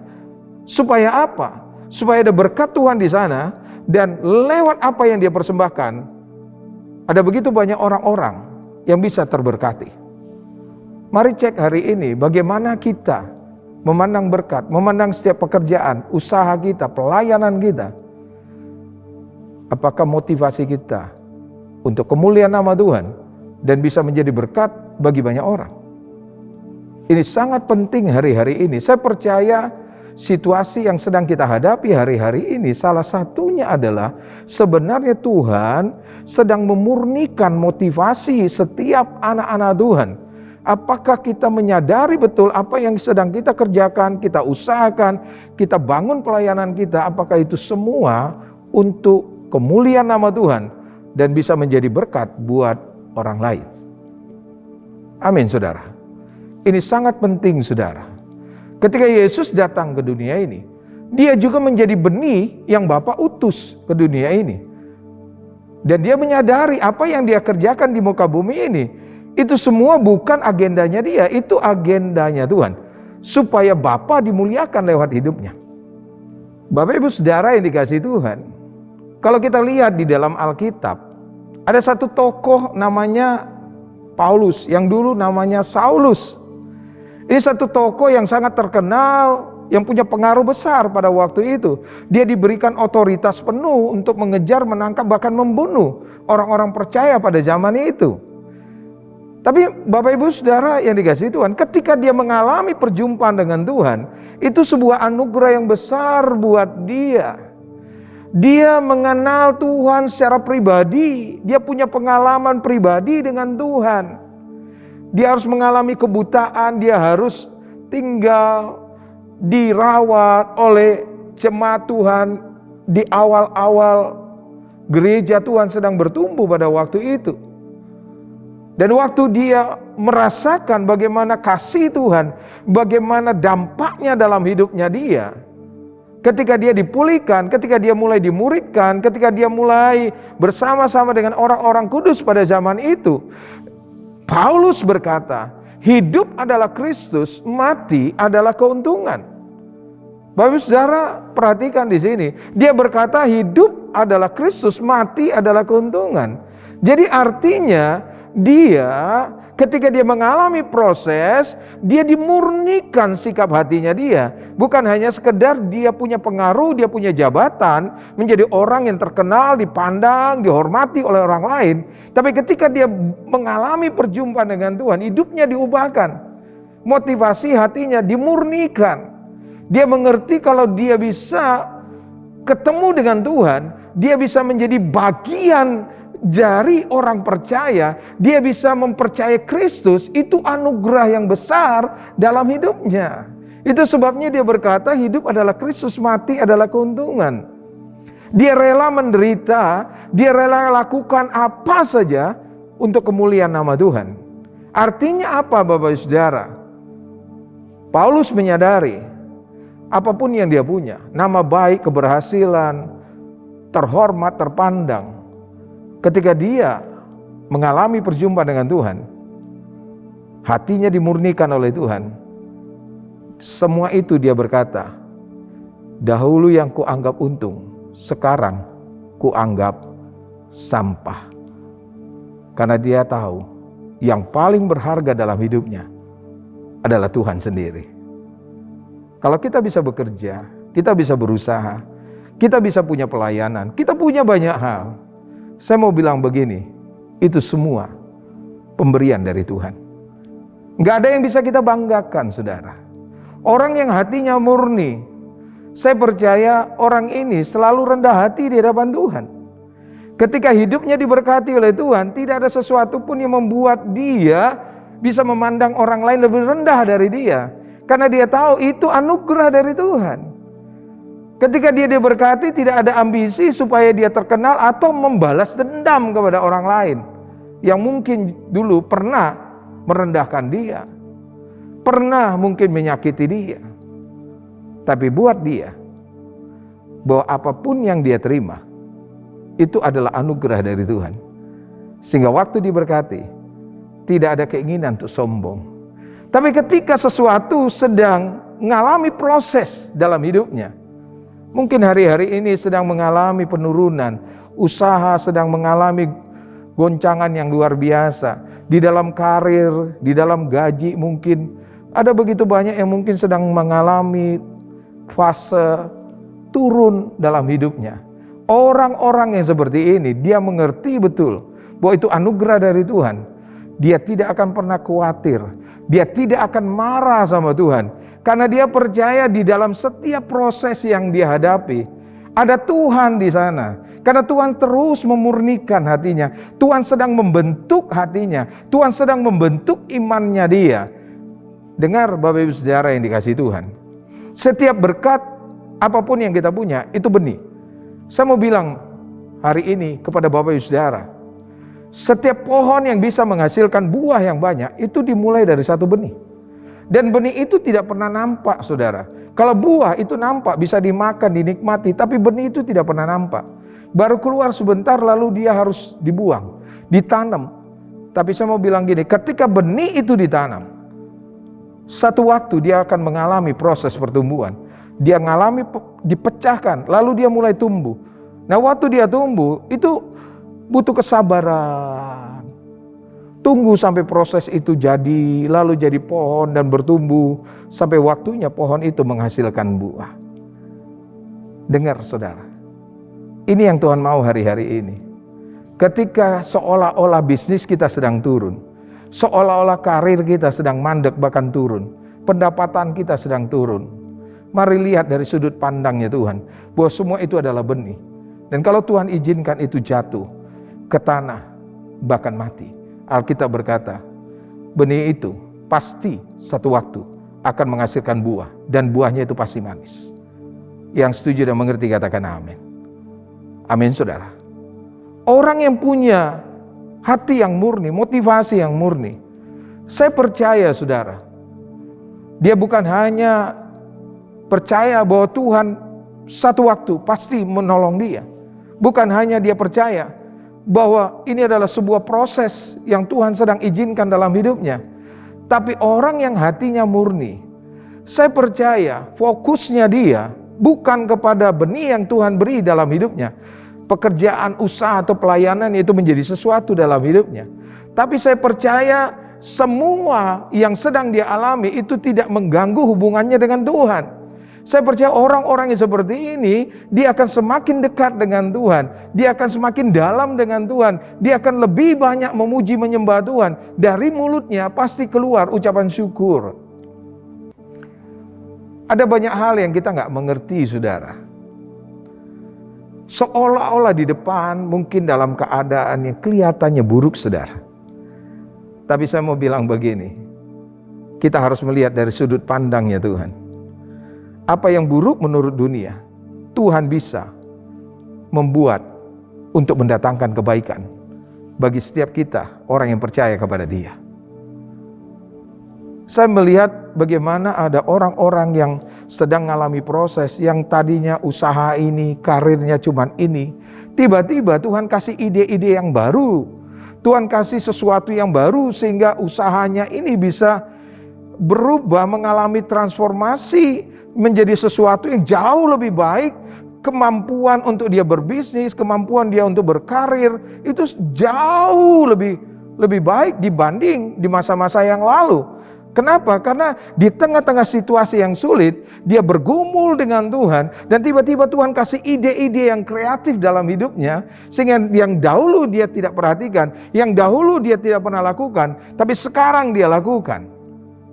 Supaya apa? Supaya ada berkat Tuhan di sana. Dan lewat apa yang dia persembahkan, ada begitu banyak orang-orang yang bisa terberkati. Mari cek hari ini bagaimana kita memandang berkat, memandang setiap pekerjaan, usaha kita, pelayanan kita. Apakah motivasi kita untuk kemuliaan nama Tuhan dan bisa menjadi berkat bagi banyak orang? Ini sangat penting hari-hari ini. Saya percaya situasi yang sedang kita hadapi hari-hari ini, salah satunya adalah sebenarnya Tuhan sedang memurnikan motivasi setiap anak-anak Tuhan. Apakah kita menyadari betul apa yang sedang kita kerjakan, kita usahakan, kita bangun pelayanan kita, apakah itu semua untuk kemuliaan nama Tuhan dan bisa menjadi berkat buat orang lain? Amin, saudara. Ini sangat penting, saudara. Ketika Yesus datang ke dunia ini, dia juga menjadi benih yang Bapa utus ke dunia ini. Dan dia menyadari apa yang dia kerjakan di muka bumi ini, itu semua bukan agendanya dia, itu agendanya Tuhan. Supaya Bapa dimuliakan lewat hidupnya. Bapak Ibu Saudara yang dikasihi Tuhan, kalau kita lihat di dalam Alkitab, ada satu tokoh namanya Paulus, yang dulu namanya Saulus. Ini satu tokoh yang sangat terkenal, yang punya pengaruh besar pada waktu itu. Dia diberikan otoritas penuh untuk mengejar, menangkap, bahkan membunuh orang-orang percaya pada zaman itu. Tapi Bapak Ibu Saudara yang dikasihi Tuhan, ketika dia mengalami perjumpaan dengan Tuhan, itu sebuah anugerah yang besar buat dia. Dia mengenal Tuhan secara pribadi, dia punya pengalaman pribadi dengan Tuhan. Dia harus mengalami kebutaan, dia harus tinggal dirawat oleh jemaat Tuhan di awal-awal gereja Tuhan sedang bertumbuh pada waktu itu. Dan waktu dia merasakan bagaimana kasih Tuhan, bagaimana dampaknya dalam hidupnya dia, ketika dia dipulihkan, ketika dia mulai dimuridkan, ketika dia mulai bersama-sama dengan orang-orang kudus pada zaman itu, Paulus berkata, hidup adalah Kristus, mati adalah keuntungan. Bapak Saudara, perhatikan di sini. Dia berkata hidup adalah Kristus, mati adalah keuntungan. Jadi artinya dia ketika dia mengalami proses, dia dimurnikan sikap hatinya dia. Bukan hanya sekedar dia punya pengaruh, dia punya jabatan, menjadi orang yang terkenal, dipandang, dihormati oleh orang lain. Tapi ketika dia mengalami perjumpaan dengan Tuhan, hidupnya diubahkan. Motivasi hatinya dimurnikan. Dia mengerti kalau dia bisa ketemu dengan Tuhan, dia bisa menjadi bagian dari orang percaya, dia bisa mempercayai Kristus, itu anugerah yang besar dalam hidupnya. Itu sebabnya dia berkata hidup adalah Kristus, mati adalah keuntungan. Dia rela menderita, dia rela lakukan apa saja untuk kemuliaan nama Tuhan. Artinya apa Bapak Saudara? Paulus menyadari apapun yang dia punya, nama baik, keberhasilan, terhormat, terpandang, ketika dia mengalami perjumpaan dengan Tuhan, hatinya dimurnikan oleh Tuhan. Semua itu dia berkata, dahulu yang kuanggap untung, sekarang kuanggap sampah. Karena dia tahu yang paling berharga dalam hidupnya adalah Tuhan sendiri. Kalau kita bisa bekerja, kita bisa berusaha, kita bisa punya pelayanan, kita punya banyak hal. Saya mau bilang begini, itu semua pemberian dari Tuhan. Nggak ada yang bisa kita banggakan, saudara. Orang yang hatinya murni, saya percaya orang ini selalu rendah hati di hadapan Tuhan. Ketika hidupnya diberkati oleh Tuhan, tidak ada sesuatu pun yang membuat dia bisa memandang orang lain lebih rendah dari dia. Karena dia tahu itu anugerah dari Tuhan. Ketika dia diberkati, tidak ada ambisi supaya dia terkenal atau membalas dendam kepada orang lain yang mungkin dulu pernah merendahkan dia, pernah mungkin menyakiti dia. Tapi buat dia, bahwa apapun yang dia terima, itu adalah anugerah dari Tuhan. Sehingga waktu diberkati, tidak ada keinginan untuk sombong. Tapi ketika sesuatu sedang mengalami proses dalam hidupnya, mungkin hari-hari ini sedang mengalami penurunan, usaha sedang mengalami goncangan yang luar biasa, di dalam karir, di dalam gaji mungkin, ada begitu banyak yang mungkin sedang mengalami fase turun dalam hidupnya. Orang-orang yang seperti ini, dia mengerti betul bahwa itu anugerah dari Tuhan. Dia tidak akan pernah khawatir, dia tidak akan marah sama Tuhan, karena dia percaya di dalam setiap proses yang dia hadapi, ada Tuhan di sana. Karena Tuhan terus memurnikan hatinya, Tuhan sedang membentuk hatinya, Tuhan sedang membentuk imannya dia. Dengar Bapak Ibu Saudara yang dikasihi Tuhan, setiap berkat apapun yang kita punya, itu benih. Saya mau bilang hari ini kepada Bapak Ibu Saudara, setiap pohon yang bisa menghasilkan buah yang banyak, itu dimulai dari satu benih. Dan benih itu tidak pernah nampak, saudara. Kalau buah itu nampak, bisa dimakan, dinikmati, tapi benih itu tidak pernah nampak. Baru keluar sebentar lalu dia harus dibuang, ditanam. Tapi saya mau bilang gini, ketika benih itu ditanam, satu waktu dia akan mengalami proses pertumbuhan. Dia mengalami dipecahkan, lalu dia mulai tumbuh. Nah, waktu dia tumbuh, itu butuh kesabaran. Tunggu sampai proses itu jadi, lalu jadi pohon dan bertumbuh, sampai waktunya pohon itu menghasilkan buah. Dengar saudara, ini yang Tuhan mau hari-hari ini. Ketika seolah-olah bisnis kita sedang turun, seolah-olah karir kita sedang mandek bahkan turun, pendapatan kita sedang turun, mari lihat dari sudut pandangnya Tuhan, bahwa semua itu adalah benih. Dan kalau Tuhan izinkan itu jatuh ke tanah, bahkan mati, Alkitab berkata, benih itu pasti satu waktu akan menghasilkan buah, dan buahnya itu pasti manis. Yang setuju dan mengerti katakan amin. Amin saudara. Orang yang punya hati yang murni, motivasi yang murni, saya percaya saudara, dia bukan hanya percaya bahwa Tuhan satu waktu pasti menolong dia. Bukan hanya dia percaya bahwa ini adalah sebuah proses yang Tuhan sedang izinkan dalam hidupnya. Tapi orang yang hatinya murni, saya percaya fokusnya dia bukan kepada benih yang Tuhan beri dalam hidupnya. Pekerjaan, usaha, atau pelayanan itu menjadi sesuatu dalam hidupnya. Tapi saya percaya semua yang sedang dia alami itu tidak mengganggu hubungannya dengan Tuhan. Saya percaya orang-orang yang seperti ini, dia akan semakin dekat dengan Tuhan. Dia akan semakin dalam dengan Tuhan. Dia akan lebih banyak memuji menyembah Tuhan. Dari mulutnya pasti keluar ucapan syukur. Ada banyak hal yang kita nggak mengerti saudara. Seolah-olah di depan mungkin dalam keadaan yang kelihatannya buruk saudara. Tapi saya mau bilang begini, kita harus melihat dari sudut pandangnya Tuhan. Apa yang buruk menurut dunia, Tuhan bisa membuat untuk mendatangkan kebaikan bagi setiap kita, orang yang percaya kepada Dia. Saya melihat bagaimana ada orang-orang yang sedang mengalami proses yang tadinya usaha ini, karirnya cuman ini. Tiba-tiba Tuhan kasih ide-ide yang baru. Tuhan kasih sesuatu yang baru sehingga usahanya ini bisa berubah, mengalami transformasi menjadi sesuatu yang jauh lebih baik. Kemampuan untuk dia berbisnis, kemampuan dia untuk berkarir itu jauh lebih baik dibanding di masa-masa yang lalu. Kenapa? Karena di tengah-tengah situasi yang sulit, dia bergumul dengan Tuhan, dan tiba-tiba Tuhan kasih ide-ide yang kreatif dalam hidupnya, sehingga yang dahulu dia tidak perhatikan, yang dahulu dia tidak pernah lakukan, tapi sekarang dia lakukan.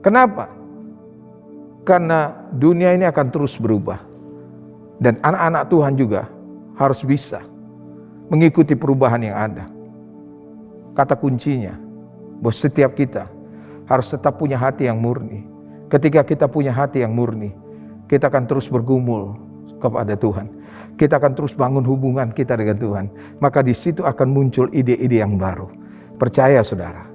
Kenapa? Karena dunia ini akan terus berubah, dan anak-anak Tuhan juga harus bisa mengikuti perubahan yang ada. Kata kuncinya, bahwa setiap kita harus tetap punya hati yang murni. Ketika kita punya hati yang murni, kita akan terus bergumul kepada Tuhan. Kita akan terus bangun hubungan kita dengan Tuhan. Maka di situ akan muncul ide-ide yang baru. Percaya saudara.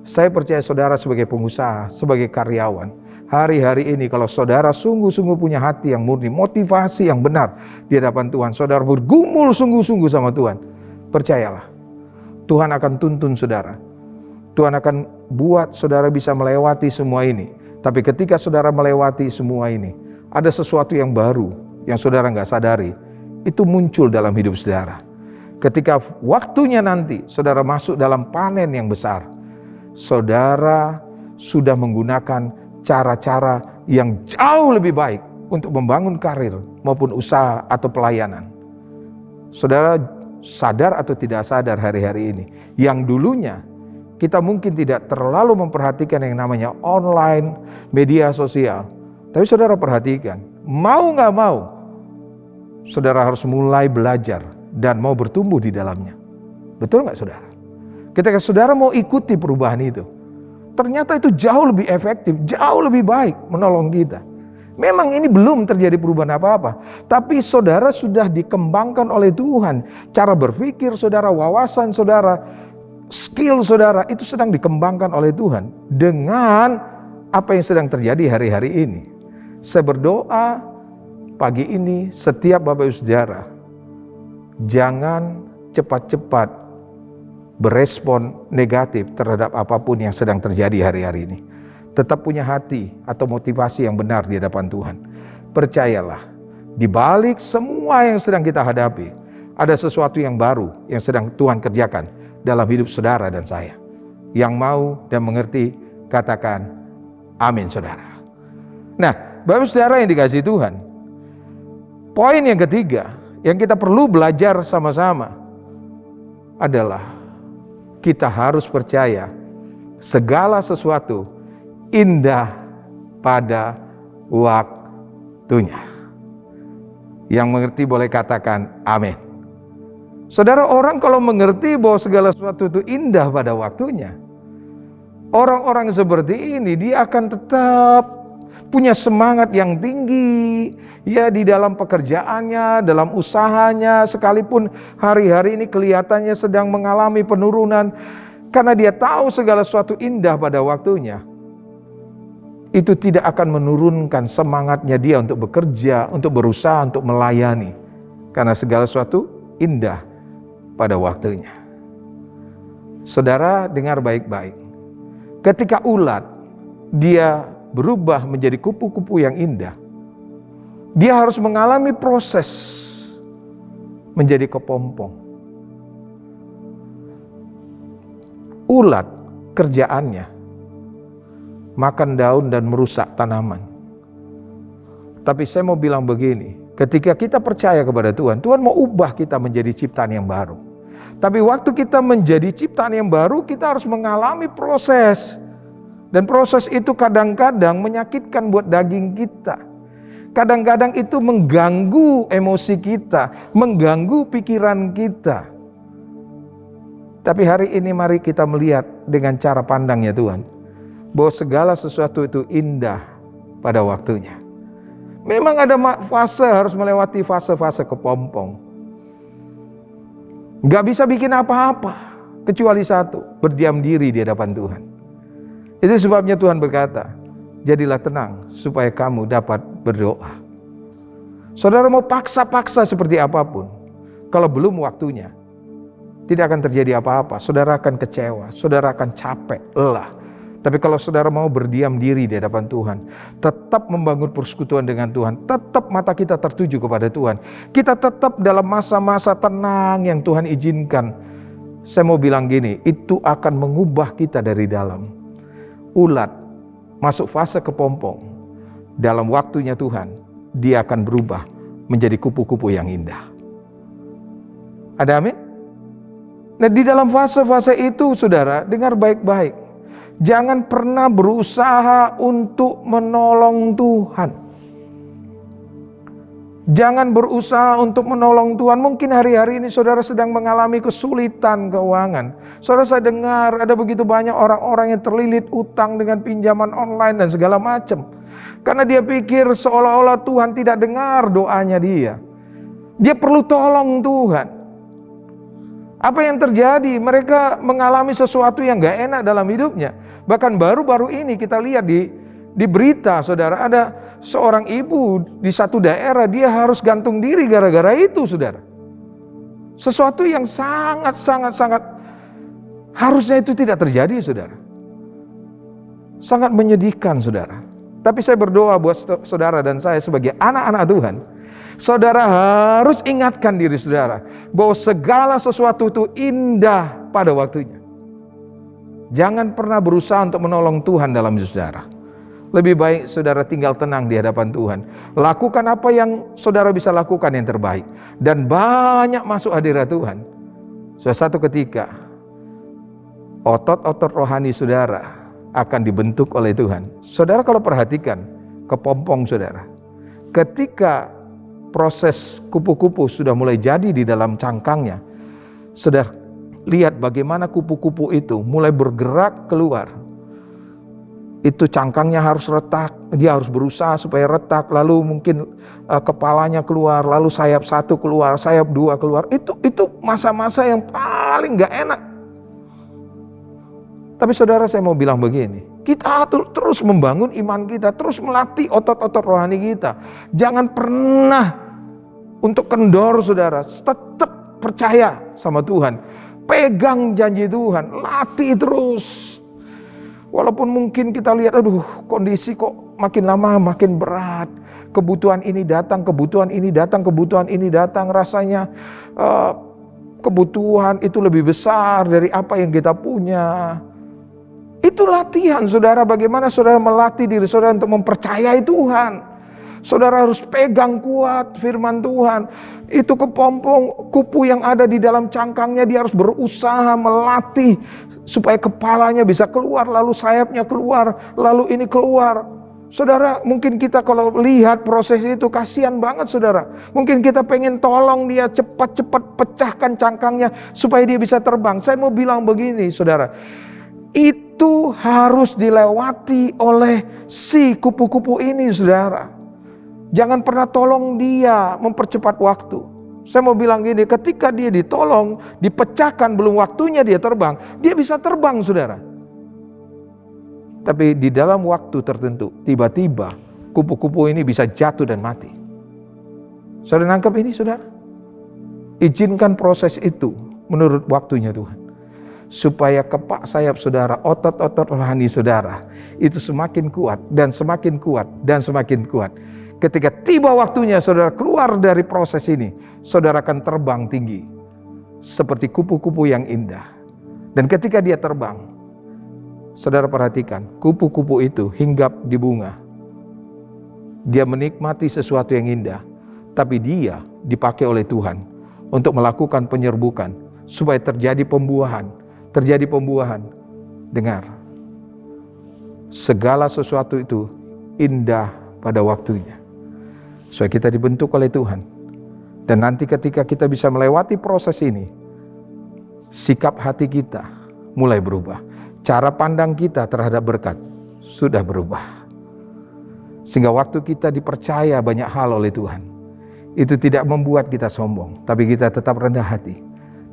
Saya percaya saudara sebagai pengusaha, sebagai karyawan. Hari-hari ini kalau saudara sungguh-sungguh punya hati yang murni, motivasi yang benar di hadapan Tuhan, saudara bergumul sungguh-sungguh sama Tuhan. Percayalah, Tuhan akan tuntun saudara. Tuhan akan buat saudara bisa melewati semua ini. Tapi ketika saudara melewati semua ini, ada sesuatu yang baru yang saudara nggak sadari. Itu muncul dalam hidup saudara. Ketika waktunya nanti saudara masuk dalam panen yang besar, saudara sudah menggunakan cara-cara yang jauh lebih baik untuk membangun karir maupun usaha atau pelayanan. Saudara sadar atau tidak sadar hari-hari ini, yang dulunya kita mungkin tidak terlalu memperhatikan yang namanya online, media sosial. Tapi saudara perhatikan, mau gak mau, saudara harus mulai belajar dan mau bertumbuh di dalamnya. Betul gak saudara? Ketika saudara mau ikuti perubahan itu, ternyata itu jauh lebih efektif, jauh lebih baik menolong kita. Memang ini belum terjadi perubahan apa-apa, tapi saudara sudah dikembangkan oleh Tuhan. Cara berpikir saudara, wawasan saudara, skill saudara itu sedang dikembangkan oleh Tuhan dengan apa yang sedang terjadi hari-hari ini. Saya berdoa pagi ini setiap Bapak Ibu Saudara, jangan cepat-cepat berespon negatif terhadap apapun yang sedang terjadi hari-hari ini. Tetap punya hati atau motivasi yang benar di hadapan Tuhan. Percayalah, di balik semua yang sedang kita hadapi, ada sesuatu yang baru yang sedang Tuhan kerjakan dalam hidup saudara dan saya. Yang mau dan mengerti, katakan amin, saudara. Nah, Bapak Saudara yang dikasihi Tuhan, poin yang ketiga yang kita perlu belajar sama-sama adalah kita harus percaya segala sesuatu indah pada waktunya. Yang mengerti boleh katakan amin. Saudara, orang kalau mengerti bahwa segala sesuatu itu indah pada waktunya, orang-orang seperti ini dia akan tetap punya semangat yang tinggi ya di dalam pekerjaannya, dalam usahanya, sekalipun hari-hari ini kelihatannya sedang mengalami penurunan, karena dia tahu segala sesuatu indah pada waktunya. Itu tidak akan menurunkan semangatnya dia untuk bekerja, untuk berusaha, untuk melayani, karena segala sesuatu indah pada waktunya. Saudara, dengar baik-baik. Ketika ulat dia berubah menjadi kupu-kupu yang indah, dia harus mengalami proses menjadi kepompong. Ulat kerjaannya makan daun dan merusak tanaman. Tapi saya mau bilang begini, ketika kita percaya kepada Tuhan, Tuhan mau ubah kita menjadi ciptaan yang baru. Tapi waktu kita menjadi ciptaan yang baru, kita harus mengalami proses. Dan proses itu kadang-kadang menyakitkan buat daging kita. Kadang-kadang itu mengganggu emosi kita, mengganggu pikiran kita. Tapi hari ini mari kita melihat dengan cara pandangnya Tuhan, bahwa segala sesuatu itu indah pada waktunya. Memang ada fase, harus melewati fase-fase kepompong. Gak bisa bikin apa-apa, kecuali satu, berdiam diri di hadapan Tuhan. Itu sebabnya Tuhan berkata, jadilah tenang supaya kamu dapat berdoa. Saudara mau paksa-paksa seperti apapun, kalau belum waktunya, tidak akan terjadi apa-apa. Saudara akan kecewa, saudara akan capek, lelah. Tapi kalau saudara mau berdiam diri di hadapan Tuhan, tetap membangun persekutuan dengan Tuhan, tetap mata kita tertuju kepada Tuhan, kita tetap dalam masa-masa tenang yang Tuhan izinkan. Saya mau bilang gini, itu akan mengubah kita dari dalam. Ulat masuk fase kepompong, dalam waktunya Tuhan, dia akan berubah menjadi kupu-kupu yang indah. Ada amin? Nah, di dalam fase-fase itu, saudara, dengar baik-baik. Jangan pernah berusaha untuk menolong Tuhan. Jangan berusaha untuk menolong Tuhan. Mungkin hari-hari ini saudara sedang mengalami kesulitan keuangan. Saudara, saya dengar ada begitu banyak orang-orang yang terlilit utang dengan pinjaman online dan segala macam. Karena dia pikir seolah-olah Tuhan tidak dengar doanya dia. Dia perlu tolong Tuhan. Apa yang terjadi? Mereka mengalami sesuatu yang gak enak dalam hidupnya. Bahkan baru-baru ini kita lihat di berita, saudara, ada seorang ibu di satu daerah, dia harus gantung diri gara-gara itu, saudara. Sesuatu yang sangat harusnya itu tidak terjadi, saudara. Sangat menyedihkan, saudara. Tapi saya berdoa buat saudara dan saya sebagai anak-anak Tuhan, saudara harus ingatkan diri saudara bahwa segala sesuatu itu indah pada waktunya. Jangan pernah berusaha untuk menolong Tuhan dalam hidup saudara. Lebih baik saudara tinggal tenang di hadapan Tuhan. Lakukan apa yang saudara bisa lakukan yang terbaik. Dan banyak masuk hadirat Tuhan. Suatu ketika, otot-otot rohani saudara akan dibentuk oleh Tuhan. Saudara kalau perhatikan, kepompong saudara. Ketika proses kupu-kupu sudah mulai jadi di dalam cangkangnya, saudara lihat bagaimana kupu-kupu itu mulai bergerak keluar. Itu cangkangnya harus retak, dia harus berusaha supaya retak, lalu mungkin kepalanya keluar, lalu sayap satu keluar, sayap dua keluar. Itu masa-masa yang paling gak enak. Tapi saudara, saya mau bilang begini, Kita terus membangun iman kita, terus melatih otot-otot rohani kita. Jangan pernah untuk kendor, saudara. Tetap percaya sama Tuhan. Pegang janji Tuhan, latih terus. Walaupun mungkin kita lihat, aduh kondisi kok makin lama makin berat. Kebutuhan ini datang, kebutuhan ini datang, kebutuhan ini datang. Rasanya kebutuhan itu lebih besar dari apa yang kita punya. Itu latihan, saudara. Bagaimana saudara melatih diri saudara untuk mempercayai Tuhan. Saudara harus pegang kuat firman Tuhan. Itu kepompong kupu yang ada di dalam cangkangnya, dia harus berusaha melatih supaya kepalanya bisa keluar, lalu sayapnya keluar, lalu ini keluar. Saudara, mungkin kita kalau lihat proses itu kasihan banget, saudara. Mungkin kita pengen tolong dia cepat-cepat pecahkan cangkangnya supaya dia bisa terbang. Saya mau bilang begini, saudara. Itu harus dilewati oleh si kupu-kupu ini, saudara. Jangan pernah tolong dia mempercepat waktu. Saya mau bilang gini, ketika dia ditolong, dipecahkan belum waktunya dia terbang, dia bisa terbang, saudara. Tapi di dalam waktu tertentu, tiba-tiba kupu-kupu ini bisa jatuh dan mati. Saudara nangkep ini, saudara? Izinkan proses itu menurut waktunya Tuhan. Supaya kepak sayap saudara, otot-otot rohani saudara, itu semakin kuat dan semakin kuat dan semakin kuat. Ketika tiba waktunya saudara keluar dari proses ini, saudara akan terbang tinggi. Seperti kupu-kupu yang indah. Dan ketika dia terbang, saudara perhatikan, kupu-kupu itu hinggap di bunga. Dia menikmati sesuatu yang indah, tapi dia dipakai oleh Tuhan untuk melakukan penyerbukan supaya terjadi pembuahan. Terjadi pembuahan. Dengar, segala sesuatu itu indah pada waktunya. Supaya kita dibentuk oleh Tuhan. Dan nanti ketika kita bisa melewati proses ini, sikap hati kita mulai berubah. Cara pandang kita terhadap berkat sudah berubah. Sehingga waktu kita dipercaya banyak hal oleh Tuhan, itu tidak membuat kita sombong, tapi kita tetap rendah hati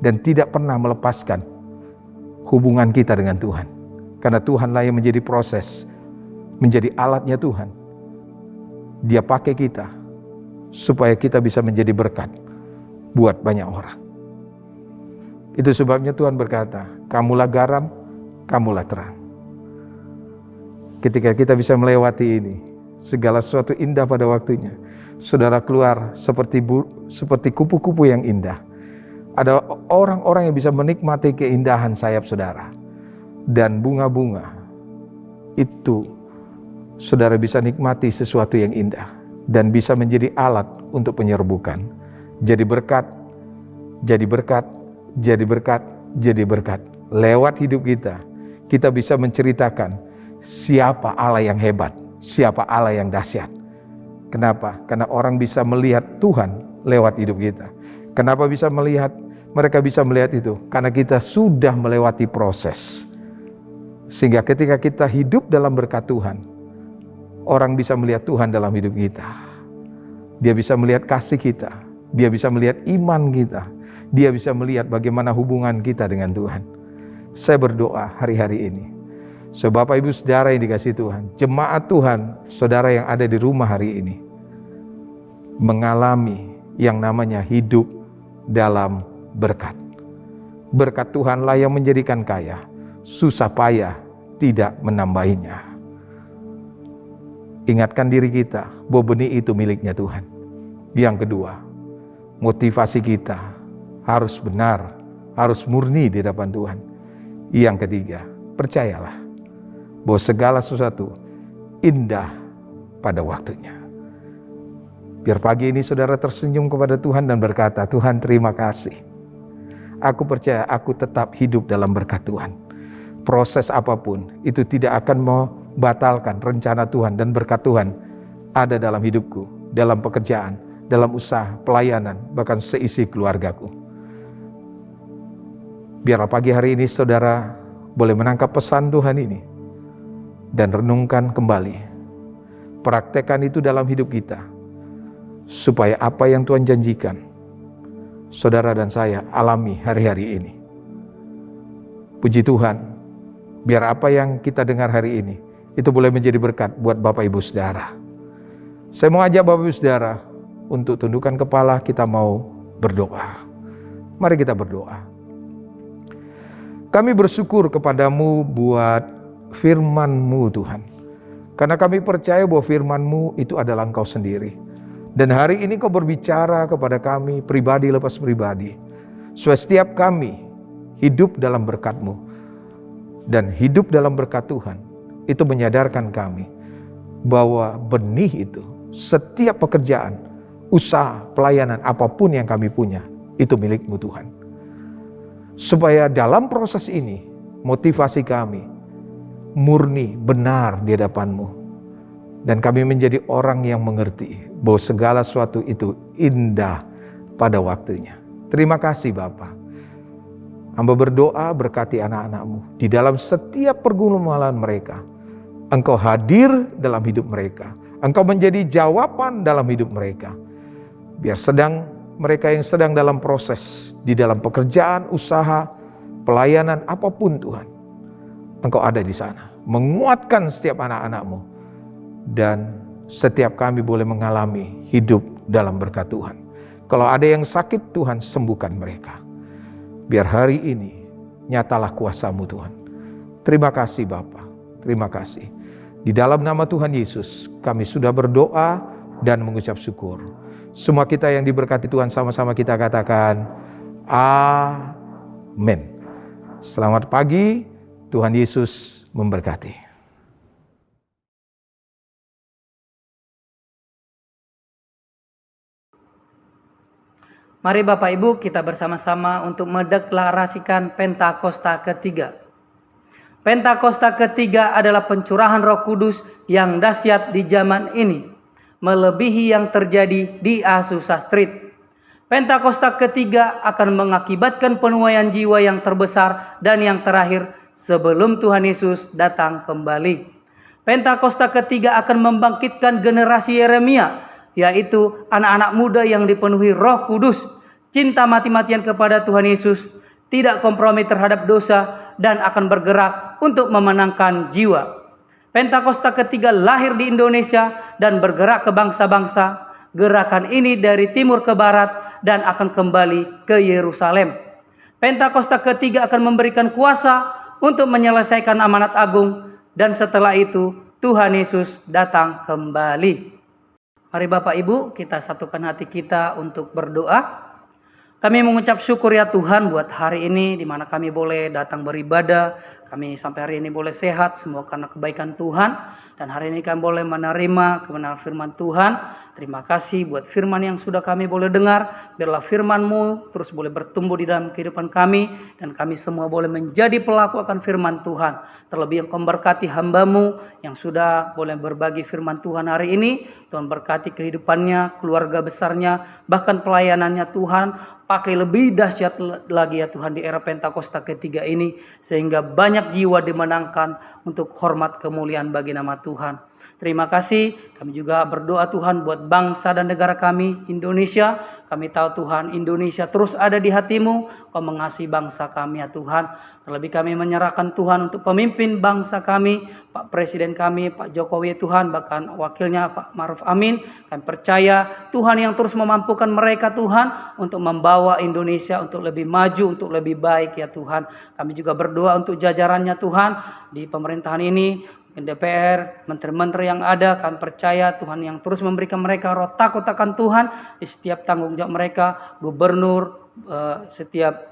dan tidak pernah melepaskan hubungan kita dengan Tuhan. Karena Tuhanlah yang menjadi proses, menjadi alatnya Tuhan. Dia pakai kita supaya kita bisa menjadi berkat buat banyak orang. Itu sebabnya Tuhan berkata, kamulah garam, kamulah terang. Ketika kita bisa melewati ini, segala sesuatu indah pada waktunya. Saudara keluar seperti kupu-kupu yang indah. Ada orang-orang yang bisa menikmati keindahan sayap saudara. Dan bunga-bunga itu saudara bisa nikmati sesuatu yang indah. Dan bisa menjadi alat untuk penyerbukan. Jadi berkat, jadi berkat, jadi berkat, jadi berkat. Lewat hidup kita, kita bisa menceritakan siapa Allah yang hebat, siapa Allah yang dahsyat. Kenapa? Karena orang bisa melihat Tuhan lewat hidup kita. Kenapa bisa melihat? Mereka bisa melihat itu karena kita sudah melewati proses. Sehingga ketika kita hidup dalam berkat Tuhan, orang bisa melihat Tuhan dalam hidup kita. Dia bisa melihat kasih kita. Dia bisa melihat iman kita. Dia bisa melihat bagaimana hubungan kita dengan Tuhan. Saya berdoa hari-hari ini, so Bapak Ibu Saudara yang dikasihi Tuhan, jemaat Tuhan, saudara yang ada di rumah hari ini, mengalami yang namanya hidup dalam berkat. Berkat Tuhanlah yang menjadikan kaya, susah payah tidak menambahinya. Ingatkan diri kita bahwa benih itu miliknya Tuhan. Yang kedua, motivasi kita harus benar, harus murni di hadapan Tuhan. Yang ketiga, percayalah bahwa segala sesuatu indah pada waktunya. Biar pagi ini saudara tersenyum kepada Tuhan dan berkata, Tuhan terima kasih. Aku percaya aku tetap hidup dalam berkat Tuhan. Proses apapun itu tidak akan membatalkan rencana Tuhan dan berkat Tuhan ada dalam hidupku, dalam pekerjaan, dalam usaha, pelayanan, bahkan seisi keluargaku. Biarlah pagi hari ini saudara boleh menangkap pesan Tuhan ini dan renungkan kembali. Praktekkan itu dalam hidup kita supaya apa yang Tuhan janjikan saudara dan saya alami hari-hari ini. Puji Tuhan, Biar apa yang kita dengar hari ini, itu boleh menjadi berkat buat Bapak Ibu Saudara. Saya mau ajak Bapak Ibu Saudara untuk tundukkan kepala, kita mau berdoa. Mari kita berdoa. Kami bersyukur kepadamu buat firman-Mu Tuhan. Karena kami percaya bahwa firman-Mu itu adalah Engkau sendiri. Dan hari ini Kau berbicara kepada kami pribadi lepas pribadi. Supaya setiap kami hidup dalam berkat-Mu. Dan hidup dalam berkat Tuhan itu menyadarkan kami bahwa benih itu, setiap pekerjaan, usaha, pelayanan, apapun yang kami punya, itu milik-Mu Tuhan. Supaya dalam proses ini, motivasi kami murni, benar di hadapan-Mu. Dan kami menjadi orang yang mengerti bahwa segala sesuatu itu indah pada waktunya. Terima kasih Bapa. Hamba berdoa berkati anak-anak-Mu di dalam setiap pergumulan mereka. Engkau hadir dalam hidup mereka. Engkau menjadi jawaban dalam hidup mereka. Biar mereka yang sedang dalam proses, di dalam pekerjaan, usaha, pelayanan, apapun Tuhan. Engkau ada di sana. Menguatkan setiap anak-anak-Mu. Dan setiap kami boleh mengalami hidup dalam berkat Tuhan. Kalau ada yang sakit, Tuhan sembuhkan mereka. Biar hari ini nyatalah kuasa-Mu Tuhan. Terima kasih Bapa. Terima kasih. Di dalam nama Tuhan Yesus kami sudah berdoa dan mengucap syukur. Semua kita yang diberkati Tuhan sama-sama kita katakan amin. Selamat pagi, Tuhan Yesus memberkati. Mari Bapak Ibu kita bersama-sama untuk mendeklarasikan Pentakosta ketiga. Pentakosta ketiga adalah pencurahan Roh Kudus yang dahsyat di zaman ini, melebihi yang terjadi di Azusa Street. Pentakosta ketiga akan mengakibatkan penuaian jiwa yang terbesar dan yang terakhir sebelum Tuhan Yesus datang kembali. Pentakosta ketiga akan membangkitkan generasi Yeremia, yaitu anak-anak muda yang dipenuhi Roh Kudus, cinta mati-matian kepada Tuhan Yesus, tidak kompromi terhadap dosa, dan akan bergerak untuk memenangkan jiwa. Pentakosta ketiga lahir di Indonesia dan bergerak ke bangsa-bangsa. Gerakan ini dari timur ke barat dan akan kembali ke Yerusalem. Pentakosta ketiga akan memberikan kuasa untuk menyelesaikan amanat agung, dan setelah itu Tuhan Yesus datang kembali. Mari Bapak Ibu kita satukan hati kita untuk berdoa. Kami mengucap syukur ya Tuhan buat hari ini di mana kami boleh datang beribadah. Kami sampai hari ini boleh sehat semua karena kebaikan Tuhan. Dan hari ini kami boleh menerima kebenaran firman Tuhan. Terima kasih buat firman yang sudah kami boleh dengar. Biarlah firman-Mu terus boleh bertumbuh di dalam kehidupan kami. Dan kami semua boleh menjadi pelaku akan firman Tuhan. Terlebih yang Kau berkati hamba-Mu yang sudah boleh berbagi firman Tuhan hari ini. Tuhan berkati kehidupannya, keluarga besarnya, bahkan pelayanannya Tuhan. Pakai lebih dahsyat lagi ya Tuhan di era Pentakosta ketiga ini. Sehingga banyak jiwa dimenangkan untuk hormat kemuliaan bagi nama Tuhan. Terima kasih. Kami juga berdoa Tuhan buat bangsa dan negara kami Indonesia. Kami tahu Tuhan Indonesia terus ada di hati-Mu. Kau mengasihi bangsa kami ya Tuhan. Terlebih kami menyerahkan Tuhan untuk pemimpin bangsa kami. Pak Presiden kami Pak Jokowi Tuhan. Bahkan wakilnya Pak Ma'ruf Amin. Kami percaya Tuhan yang terus memampukan mereka Tuhan. Untuk membawa Indonesia untuk lebih maju. Untuk lebih baik ya Tuhan. Kami juga berdoa untuk jajarannya Tuhan. Di pemerintahan ini. DPR, menteri-menteri yang ada, kami percaya Tuhan yang terus memberikan mereka roh takut akan Tuhan di setiap tanggung jawab mereka, gubernur, setiap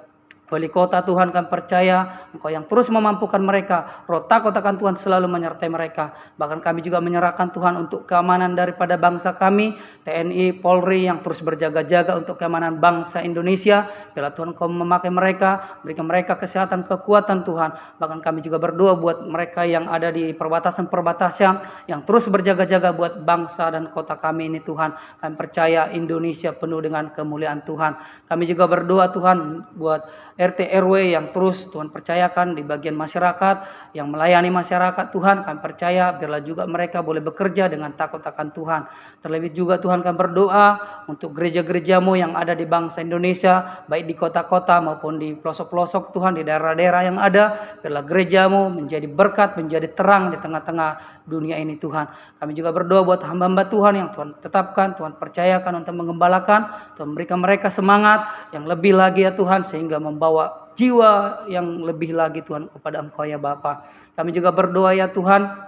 wali kota Tuhan kami percaya Engkau yang terus memampukan mereka, roh takut akan Tuhan selalu menyertai mereka. Bahkan kami juga menyerahkan Tuhan untuk keamanan daripada bangsa kami, TNI, Polri yang terus berjaga-jaga untuk keamanan bangsa Indonesia. Bila Tuhan Engkau memakai mereka, berikan mereka kesehatan, kekuatan Tuhan. Bahkan kami juga berdoa buat mereka yang ada di perbatasan-perbatasan yang terus berjaga-jaga buat bangsa dan kota kami ini Tuhan. Kami percaya Indonesia penuh dengan kemuliaan Tuhan. Kami juga berdoa Tuhan buat RT RW yang terus Tuhan percayakan di bagian masyarakat, yang melayani masyarakat Tuhan, kami percaya biarlah juga mereka boleh bekerja dengan takut akan Tuhan. Terlebih juga Tuhan kami berdoa untuk gereja-gereja-Mu yang ada di bangsa Indonesia, baik di kota-kota maupun di pelosok-pelosok Tuhan, di daerah-daerah yang ada, biarlah gereja-Mu menjadi berkat, menjadi terang di tengah-tengah dunia ini Tuhan. Kami juga berdoa buat hamba-hamba Tuhan yang Tuhan tetapkan, Tuhan percayakan untuk menggembalakan, Tuhan memberikan mereka semangat yang lebih lagi ya Tuhan, sehingga membawa jiwa yang lebih lagi Tuhan kepada Engkau ya Bapa. Kami juga berdoa ya Tuhan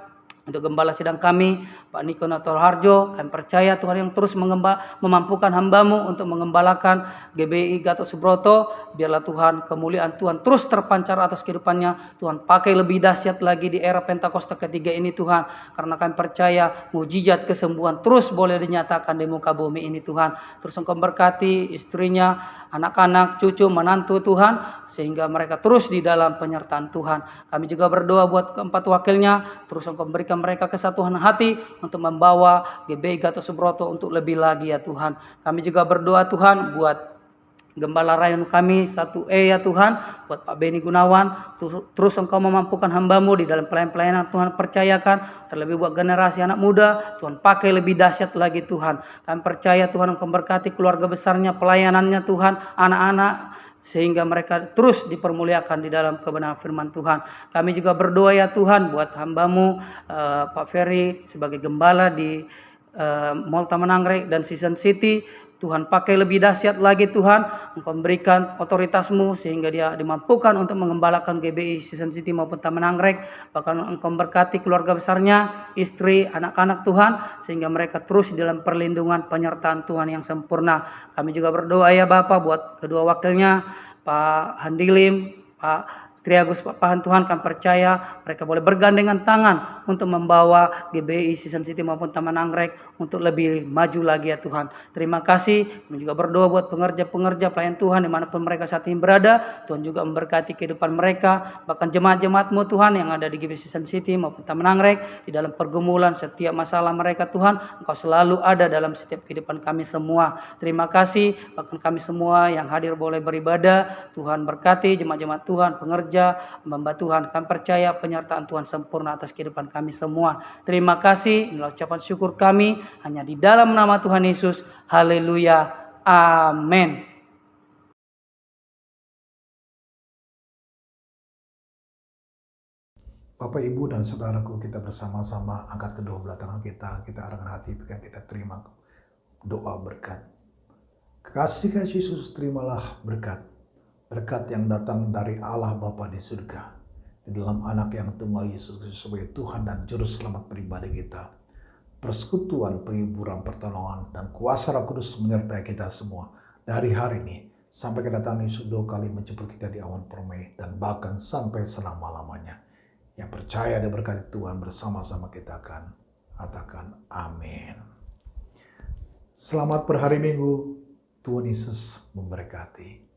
untuk gembala sidang kami, Pak Niko Nator Harjo. Kami percaya Tuhan yang terus memampukan hamba-Mu untuk mengembalakan GBI Gatot Subroto. Biarlah Tuhan, kemuliaan Tuhan terus terpancar atas kehidupannya. Tuhan pakai lebih dahsyat lagi di era Pentakosta ketiga ini Tuhan. Karena kami percaya mujizat kesembuhan terus boleh dinyatakan di muka bumi ini Tuhan. Terus Engkau berkati istrinya, anak-anak, cucu, menantu Tuhan, sehingga mereka terus di dalam penyertaan Tuhan. Kami juga berdoa buat keempat wakilnya, terus Engkau berikan mereka kesatuan hati untuk membawa GBI Gatot Subroto untuk lebih lagi ya Tuhan. Kami juga berdoa Tuhan buat Gembala Rayon kami 1E ya Tuhan, buat Pak Beni Gunawan, terus Engkau memampukan hamba-Mu di dalam pelayanan Tuhan percayakan, terlebih buat generasi anak muda, Tuhan pakai lebih dahsyat lagi Tuhan. Kami percaya Tuhan Engkau berkati keluarga besarnya, pelayanannya Tuhan, anak-anak, sehingga mereka terus dipermuliakan di dalam kebenaran firman Tuhan. Kami juga berdoa ya Tuhan buat hamba-Mu Pak Ferry sebagai gembala di Mall Taman Anggrek dan Season City. Tuhan pakai lebih dahsyat lagi Tuhan, Engkau memberikan otoritas-Mu sehingga dia dimampukan untuk mengembalakan GBI Season City maupun Taman Anggrek. Bahkan Engkau berkati keluarga besarnya, istri, anak-anak Tuhan, sehingga mereka terus di dalam perlindungan penyertaan Tuhan yang sempurna. Kami juga berdoa ya Bapa buat kedua wakilnya, Pak Handilim, Pak Triagus Papahan Tuhan, kami percaya mereka boleh bergandengan tangan untuk membawa GBI Season City maupun Taman Anggrek untuk lebih maju lagi ya Tuhan. Terima kasih. Kami juga berdoa buat pengerja-pengerja pelayan Tuhan dimanapun mereka saat ini berada. Tuhan juga memberkati kehidupan mereka, bahkan jemaat-jemaat-Mu Tuhan yang ada di GBI Season City maupun Taman Anggrek, di dalam pergumulan setiap masalah mereka Tuhan, Engkau selalu ada dalam setiap kehidupan kami semua. Terima kasih, bahkan kami semua yang hadir boleh beribadah. Tuhan berkati jemaat-jemaat Tuhan, pengerja, hamba Tuhan. Kami percaya penyertaan Tuhan sempurna atas kehidupan kami semua. Terima kasih. Inilah ucapan syukur kami hanya di dalam nama Tuhan Yesus. Haleluya. Amin. Bapak, Ibu, dan Saudaraku, kita bersama-sama angkat kedua belah tangan kita arahkan hati, biarkan kita terima doa berkat. Kekasih Yesus, terimalah berkat yang datang dari Allah Bapa di surga, di dalam anak yang tunggal Yesus Kristus sebagai Tuhan dan Juru Selamat pribadi kita. Persekutuan, penghiburan, pertolongan, dan kuasa Roh Kudus menyertai kita semua dari hari ini sampai kedatangan Yesus 2 kali menjemput kita di awan permai dan bahkan sampai selama-lamanya. Yang percaya dan berkati Tuhan bersama-sama kita akan katakan amin. Selamat berhari Minggu. Tuhan Yesus memberkati.